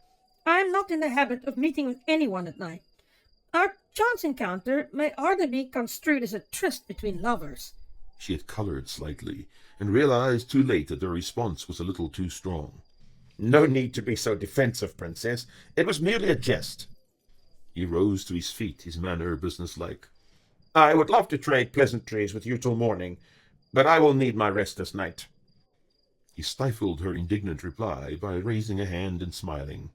I am not in the habit of meeting with anyone at night. Our chance encounter may hardly be construed as a tryst between lovers. She had colored slightly, and realized too late that her response was a little too strong. No need to be so defensive, Princess. It was merely a jest. He rose to his feet, his manner businesslike. I would love to trade pleasantries with you till morning, but I will need my rest this night. He stifled her indignant reply by raising a hand and smiling.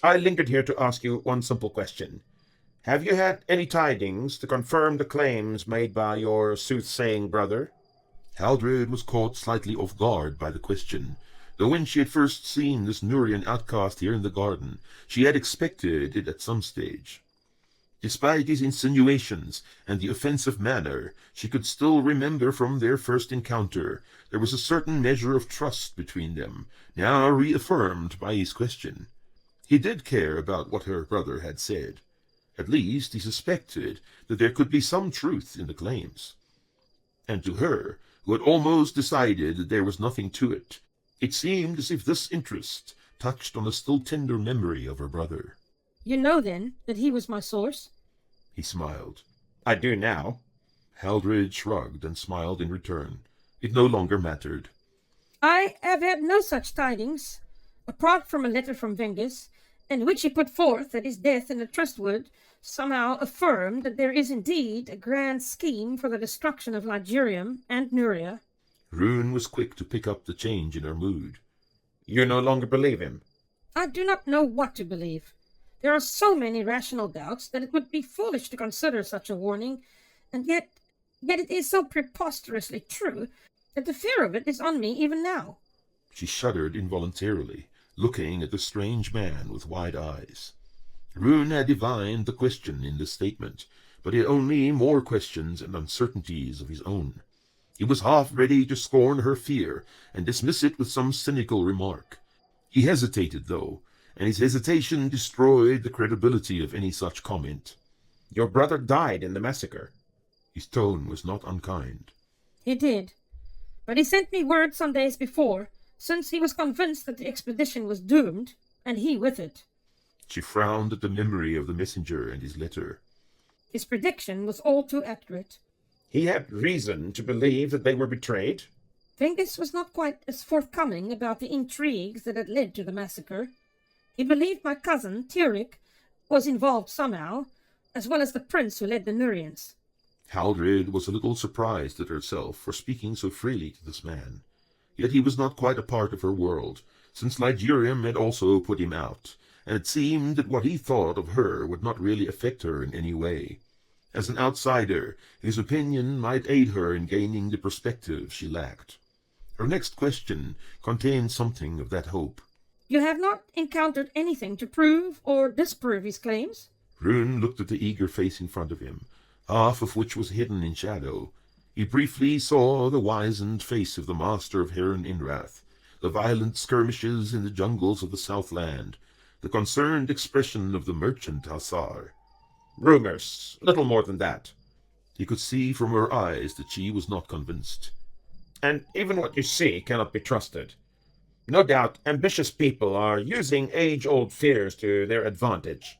I lingered here to ask you one simple question. Have you had any tidings to confirm the claims made by your soothsaying brother? Haldred was caught slightly off guard by the question, though when she had first seen this Nurian outcast here in the garden, she had expected it at some stage. Despite his insinuations and the offensive manner, she could still remember from their first encounter there was a certain measure of trust between them, now reaffirmed by his question. He did care about what her brother had said. At least he suspected that there could be some truth in the claims. And to her, who had almost decided that there was nothing to it, it seemed as if this interest touched on a still tender memory of her brother. You know, then, that he was my source? He smiled. I do now. Haldred shrugged and smiled in return. It no longer mattered. I have had no such tidings, apart from a letter from Vengus, in which he put forth that his death in the Trustwood somehow affirmed that there is indeed a grand scheme for the destruction of Ligurium and Nuria. Rune was quick to pick up the change in her mood. You no longer believe him? I do not know what to believe. There are so many rational doubts that it would be foolish to consider such a warning, and yet it is so preposterously true that the fear of it is on me even now. She shuddered involuntarily, looking at the strange man with wide eyes. Rune had divined the question in this statement, but he had only more questions and uncertainties of his own. He was half ready to scorn her fear and dismiss it with some cynical remark. He hesitated, though, and his hesitation destroyed the credibility of any such comment. Your brother died in the massacre. His tone was not unkind. He did, but he sent me word some days before, since he was convinced that the expedition was doomed, and he with it. She frowned at the memory of the messenger and his letter. His prediction was all too accurate. He had reason to believe that they were betrayed? Vengus was not quite as forthcoming about the intrigues that had led to the massacre. He believed my cousin, Turic, was involved somehow, as well as the prince who led the Nurians. Haldred was a little surprised at herself for speaking so freely to this man. Yet he was not quite a part of her world, since Ligurium had also put him out, and it seemed that what he thought of her would not really affect her in any way. As an outsider, his opinion might aid her in gaining the perspective she lacked. Her next question contained something of that hope. You have not encountered anything to prove or disprove his claims? Rune looked at the eager face in front of him, half of which was hidden in shadow. He briefly saw the wizened face of the master of Heron Inrath, the violent skirmishes in the jungles of the Southland, the concerned expression of the merchant Hassar. Rumors, little more than that. He could see from her eyes that she was not convinced. And even what you see cannot be trusted. No doubt ambitious people are using age-old fears to their advantage.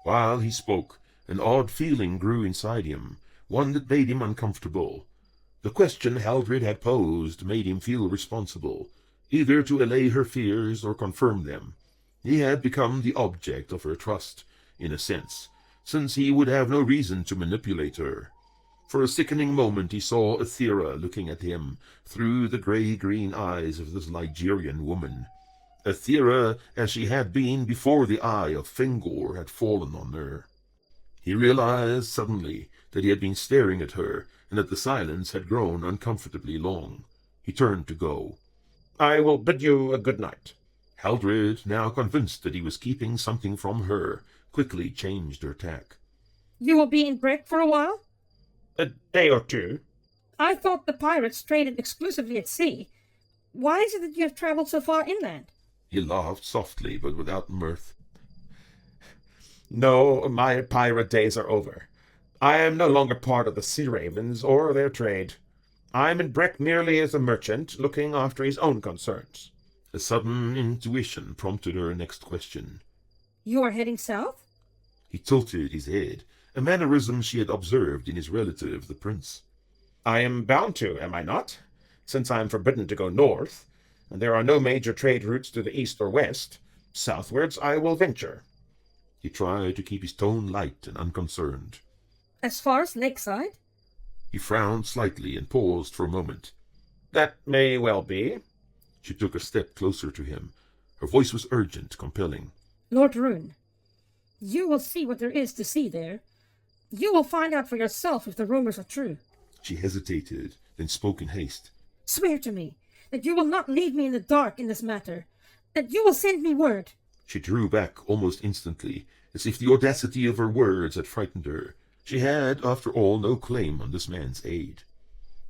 While he spoke, an odd feeling grew inside him, one that made him uncomfortable. The question Haldred had posed made him feel responsible, either to allay her fears or confirm them. He had become the object of her trust, in a sense, since he would have no reason to manipulate her. For a sickening moment he saw Ethera looking at him through the grey-green eyes of this Ligurian woman. Ethera as she had been before the eye of Fengor had fallen on her. He realized suddenly that he had been staring at her, and that the silence had grown uncomfortably long. He turned to go. I will bid you a good night. Haldred, now convinced that he was keeping something from her, quickly changed her tack. You will be in Breck for a while? A day or two. I thought the pirates traded exclusively at sea, Why is it that you have traveled so far inland? He laughed softly, but without mirth. No, my pirate days are over. I am no longer part of the Sea Ravens or their trade. I am in Breck merely as a merchant, looking after his own concerns. A sudden intuition prompted her next question. You are heading south? He tilted his head, a mannerism she had observed in his relative, the prince. I am bound to, am I not? Since I am forbidden to go north, and there are no major trade routes to the east or west, southwards I will venture. He tried to keep his tone light and unconcerned. As far as Lakeside? He frowned slightly and paused for a moment. That may well be. She took a step closer to him. Her voice was urgent, compelling. Lord Rune, you will see what there is to see there. You will find out for yourself if the rumors are true. She hesitated, then spoke in haste. Swear to me that you will not leave me in the dark in this matter, that you will send me word. She drew back almost instantly, as if the audacity of her words had frightened her. She had, after all, no claim on this man's aid.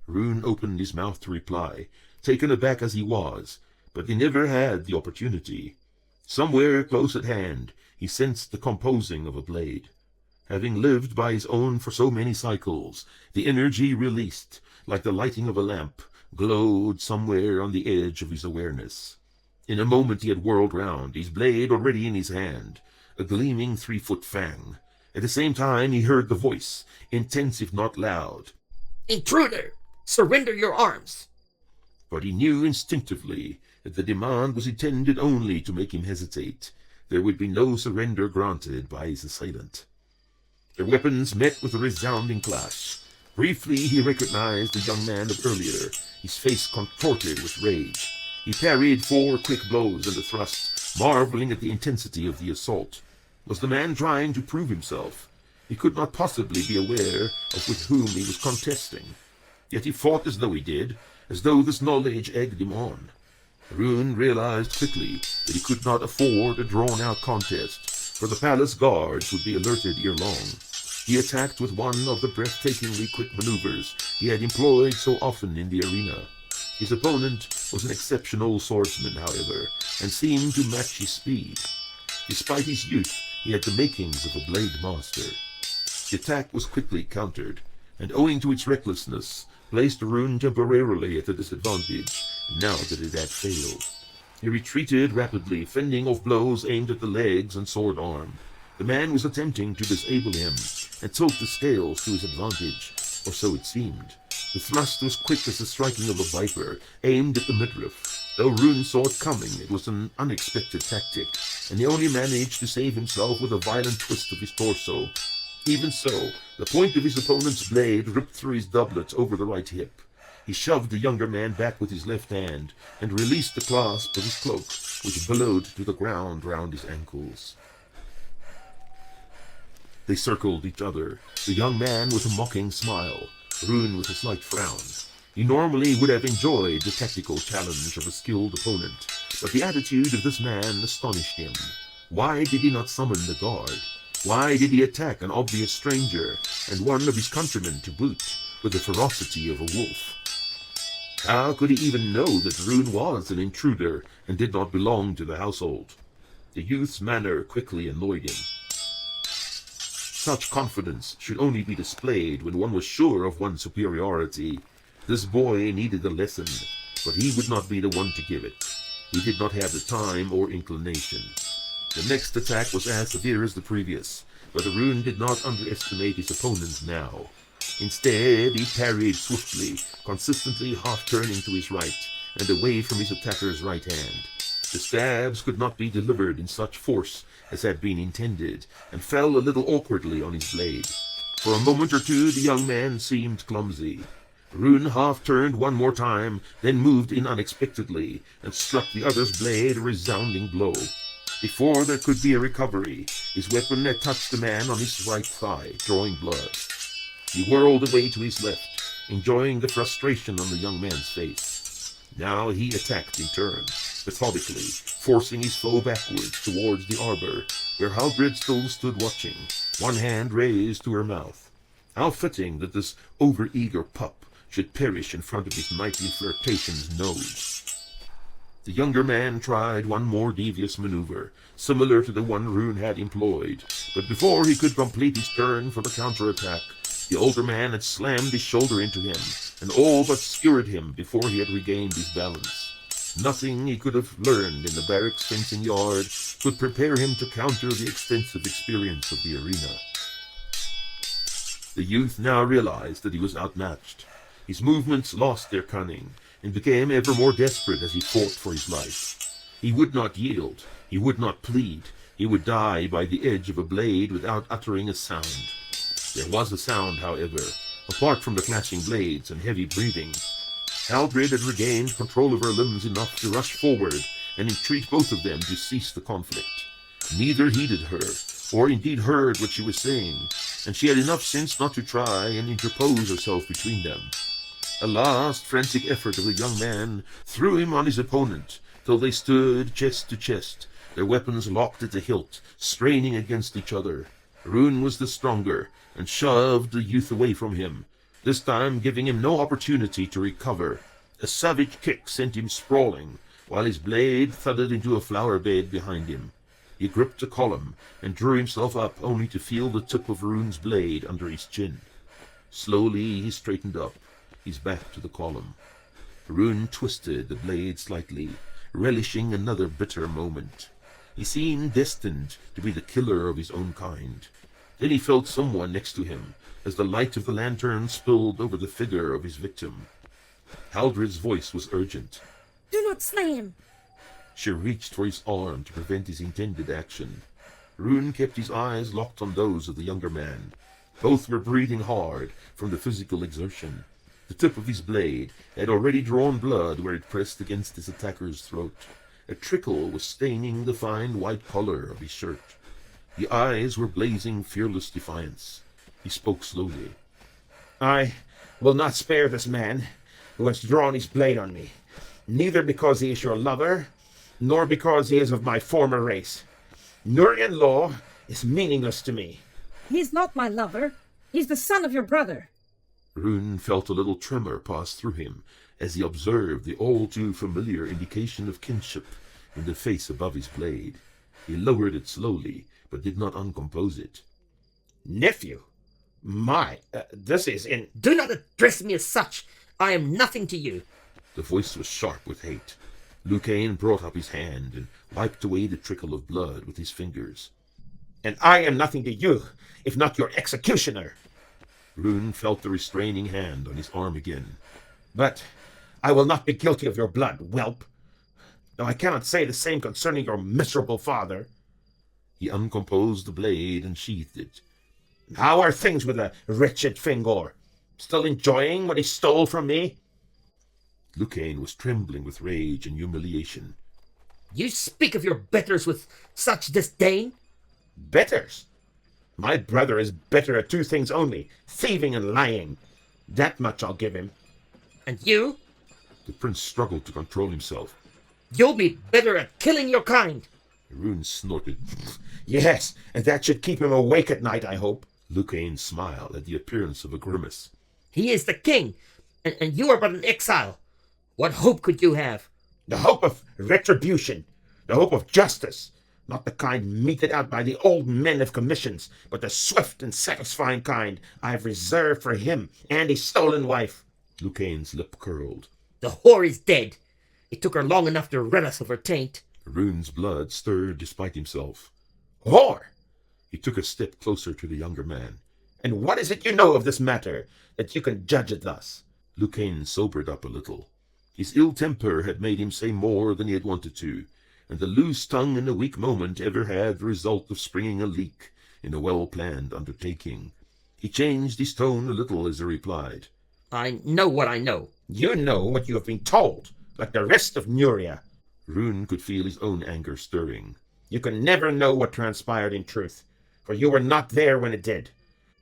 Rune opened his mouth to reply, taken aback as he was, but he never had the opportunity. Somewhere close at hand, he sensed the composing of a blade. Having lived by his own for so many cycles, the energy released, like the lighting of a lamp, glowed somewhere on the edge of his awareness. In a moment he had whirled round, his blade already in his hand, a gleaming 3-foot fang. At the same time he heard the voice, intense if not loud. Intruder! Surrender your arms! But he knew instinctively that the demand was intended only to make him hesitate. There would be no surrender granted by his assailant. Their weapons met with a resounding clash. Briefly he recognized the young man of earlier, his face contorted with rage. He parried 4 quick blows and a thrust, marveling at the intensity of the assault. Was the man trying to prove himself? He could not possibly be aware of with whom he was contesting. Yet he fought as though he did, as though this knowledge egged him on. Rune realized quickly that he could not afford a drawn-out contest, for the palace guards would be alerted ere long. He attacked with one of the breathtakingly quick maneuvers he had employed so often in the arena. His opponent was an exceptional swordsman, however, and seemed to match his speed. Despite his youth, he had the makings of a blade master. The attack was quickly countered, and owing to its recklessness, placed Rune temporarily at a disadvantage, now that it had failed. He retreated rapidly, fending off blows aimed at the legs and sword arm. The man was attempting to disable him, and tilt the scales to his advantage, or so it seemed. The thrust was quick as the striking of a viper, aimed at the midriff. Though Rune saw it coming, it was an unexpected tactic, and he only managed to save himself with a violent twist of his torso. Even so, the point of his opponent's blade ripped through his doublet over the right hip. He shoved the younger man back with his left hand, and released the clasp of his cloak, which billowed to the ground round his ankles. They circled each other, the young man with a mocking smile, Rune with a slight frown. He normally would have enjoyed the tactical challenge of a skilled opponent, but the attitude of this man astonished him. Why did he not summon the guard? Why did he attack an obvious stranger, and one of his countrymen to boot, with the ferocity of a wolf? How could he even know that Rune was an intruder and did not belong to the household? The youth's manner quickly annoyed him. Such confidence should only be displayed when one was sure of one's superiority. This boy needed a lesson, but he would not be the one to give it. He did not have the time or inclination. The next attack was as severe as the previous, but Rune did not underestimate his opponent now. Instead, he parried swiftly, consistently half-turning to his right, and away from his attacker's right hand. The stabs could not be delivered in such force as had been intended, and fell a little awkwardly on his blade. For a moment or two the young man seemed clumsy. Rune half-turned one more time, then moved in unexpectedly, and struck the other's blade a resounding blow. Before there could be a recovery, his weapon had touched the man on his right thigh, drawing blood. He whirled away to his left, enjoying the frustration on the young man's face. Now he attacked in turn, methodically, forcing his foe backwards towards the arbor, where Halbrid still stood watching, one hand raised to her mouth. How fitting that this over-eager pup should perish in front of his knightly flirtation's nose. The younger man tried one more devious maneuver, similar to the one Rune had employed, but before he could complete his turn for the counterattack, the older man had slammed his shoulder into him, and all but skewered him before he had regained his balance. Nothing he could have learned in the barracks fencing yard could prepare him to counter the extensive experience of the arena. The youth now realized that he was outmatched. His movements lost their cunning, and became ever more desperate as he fought for his life. He would not yield, he would not plead, he would die by the edge of a blade without uttering a sound. There was a sound, however, apart from the clashing blades and heavy breathing. Haldred had regained control of her limbs enough to rush forward and entreat both of them to cease the conflict. Neither heeded her, or indeed heard what she was saying, and she had enough sense not to try and interpose herself between them. A last frantic effort of the young man threw him on his opponent, till they stood chest to chest, their weapons locked at the hilt, straining against each other. Rune was the stronger, and shoved the youth away from him, this time giving him no opportunity to recover. A savage kick sent him sprawling, while his blade thudded into a flower bed behind him. He gripped a column, and drew himself up only to feel the tip of Rune's blade under his chin. Slowly he straightened up, his back to the column. Rune twisted the blade slightly, relishing another bitter moment. He seemed destined to be the killer of his own kind. Then he felt someone next to him, as the light of the lantern spilled over the figure of his victim. Haldred's voice was urgent. Do not slay him. She reached for his arm to prevent his intended action. Rune kept his eyes locked on those of the younger man. Both were breathing hard from the physical exertion. The tip of his blade had already drawn blood where it pressed against his attacker's throat. A trickle was staining the fine white collar of his shirt. The eyes were blazing fearless defiance. He spoke slowly. I will not spare this man who has drawn his blade on me, neither because he is your lover, nor because he is of my former race. Nurian law is meaningless to me. He is not my lover. He's the son of your brother. Rune felt a little tremor pass through him as he observed the all-too-familiar indication of kinship in the face above his blade. He lowered it slowly, but did not uncompose it. Nephew? This is in... Do not address me as such. I am nothing to you. The voice was sharp with hate. Lucain brought up his hand and wiped away the trickle of blood with his fingers. And I am nothing to you, if not your executioner. Rune felt the restraining hand on his arm again. But I will not be guilty of your blood, whelp. Though I cannot say the same concerning your miserable father. He uncomposed the blade and sheathed it. How are things with the wretched Fingor? Still enjoying what he stole from me? Lucain was trembling with rage and humiliation. You speak of your betters with such disdain? Betters? My brother is better at two things only, thieving and lying. That much I'll give him. And you? The prince struggled to control himself. You'll be better at killing your kind. Rune snorted. Yes, and that should keep him awake at night, I hope. Lucain smiled at the appearance of a grimace. He is the king, and you are but an exile. What hope could you have? The hope of retribution, the hope of justice, not the kind meted out by the old men of commissions, but the swift and satisfying kind I have reserved for him and his stolen wife. Lucain's lip curled. The whore is dead. It took her long enough to rid us of her taint. Rune's blood stirred despite himself. Whore! He took a step closer to the younger man. And what is it you know of this matter, that you can judge it thus? Lucain sobered up a little. His ill temper had made him say more than he had wanted to, and the loose tongue in a weak moment ever had the result of springing a leak in a well-planned undertaking. He changed his tone a little as he replied. I know what I know. You know what you have been told, like the rest of Nuria. Rune could feel his own anger stirring. You can never know what transpired in truth, for you were not there when it did.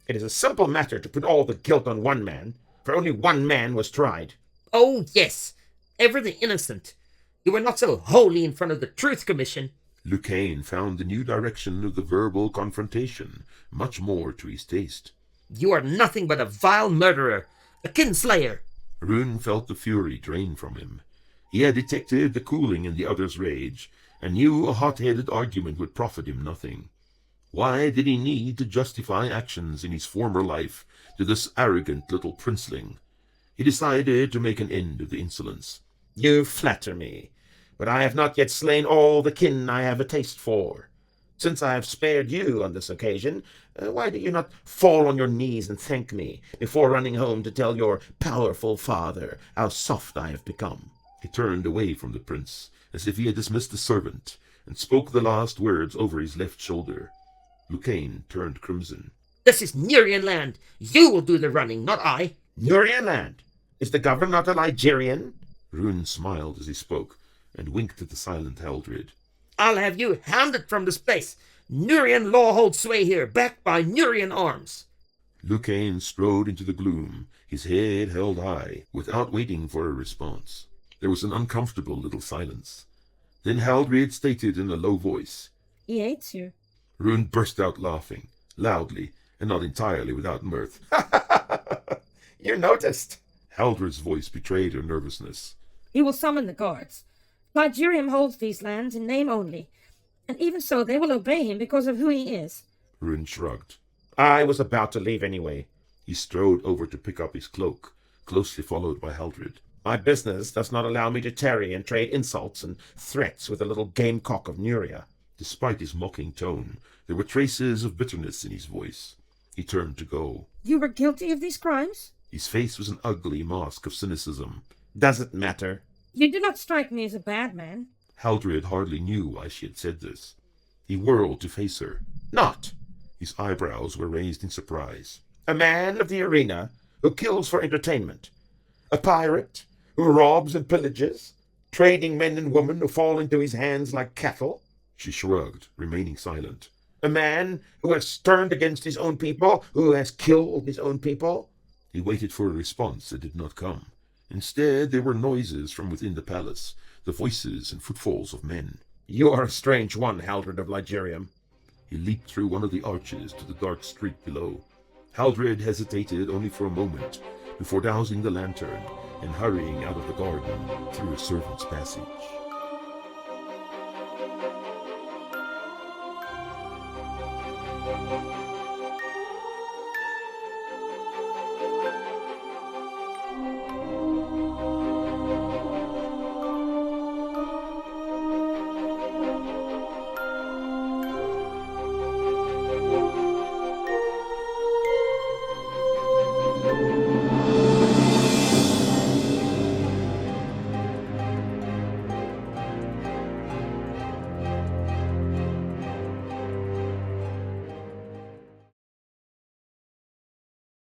It is a simple matter to put all the guilt on one man, for only one man was tried. Oh, yes, ever the innocent. You were not so wholly in front of the Truth Commission. Lucain found the new direction of the verbal confrontation much more to his taste. You are nothing but a vile murderer, a kinslayer. Rune felt the fury drain from him. He had detected the cooling in the other's rage, and knew a hot-headed argument would profit him nothing. Why did he need to justify actions in his former life to this arrogant little princeling? He decided to make an end of the insolence. You flatter me, but I have not yet slain all the kin I have a taste for. Since I have spared you on this occasion, why do you not fall on your knees and thank me before running home to tell your powerful father how soft I have become? He turned away from the prince, as if he had dismissed a servant, and spoke the last words over his left shoulder. Lucain turned crimson. This is Nurian land. You will do the running, not I. Nurian land? Is the governor not a Ligerian? Rune smiled as he spoke, and winked at the silent Haldred. I'll have you hounded from this place. Nurian law holds sway here, backed by Nurian arms. Lucain strode into the gloom, his head held high, without waiting for a response. There was an uncomfortable little silence. Then Haldred stated in a low voice, He hates you. Rune burst out laughing, loudly, and not entirely without mirth. You noticed? Haldred's voice betrayed her nervousness. He will summon the guards. Ligerium holds these lands in name only, and even so they will obey him because of who he is. Rune shrugged. I was about to leave anyway. He strode over to pick up his cloak, closely followed by Haldred. My business does not allow me to tarry and trade insults and threats with the little gamecock of Nuria. Despite his mocking tone, there were traces of bitterness in his voice. He turned to go. You were guilty of these crimes? His face was an ugly mask of cynicism. Does it matter? You do not strike me as a bad man. Haldred hardly knew why she had said this. He whirled to face her. Not. His eyebrows were raised in surprise. A man of the arena who kills for entertainment. A pirate who robs and pillages, trading men and women who fall into his hands like cattle. She shrugged, remaining silent. A man who has turned against his own people, who has killed his own people. He waited for a response that did not come. Instead, there were noises from within the palace, the voices and footfalls of men. You are a strange one, Haldred of Ligerium. He leaped through one of the arches to the dark street below. Haldred hesitated only for a moment before dousing the lantern and hurrying out of the garden through a servant's passage.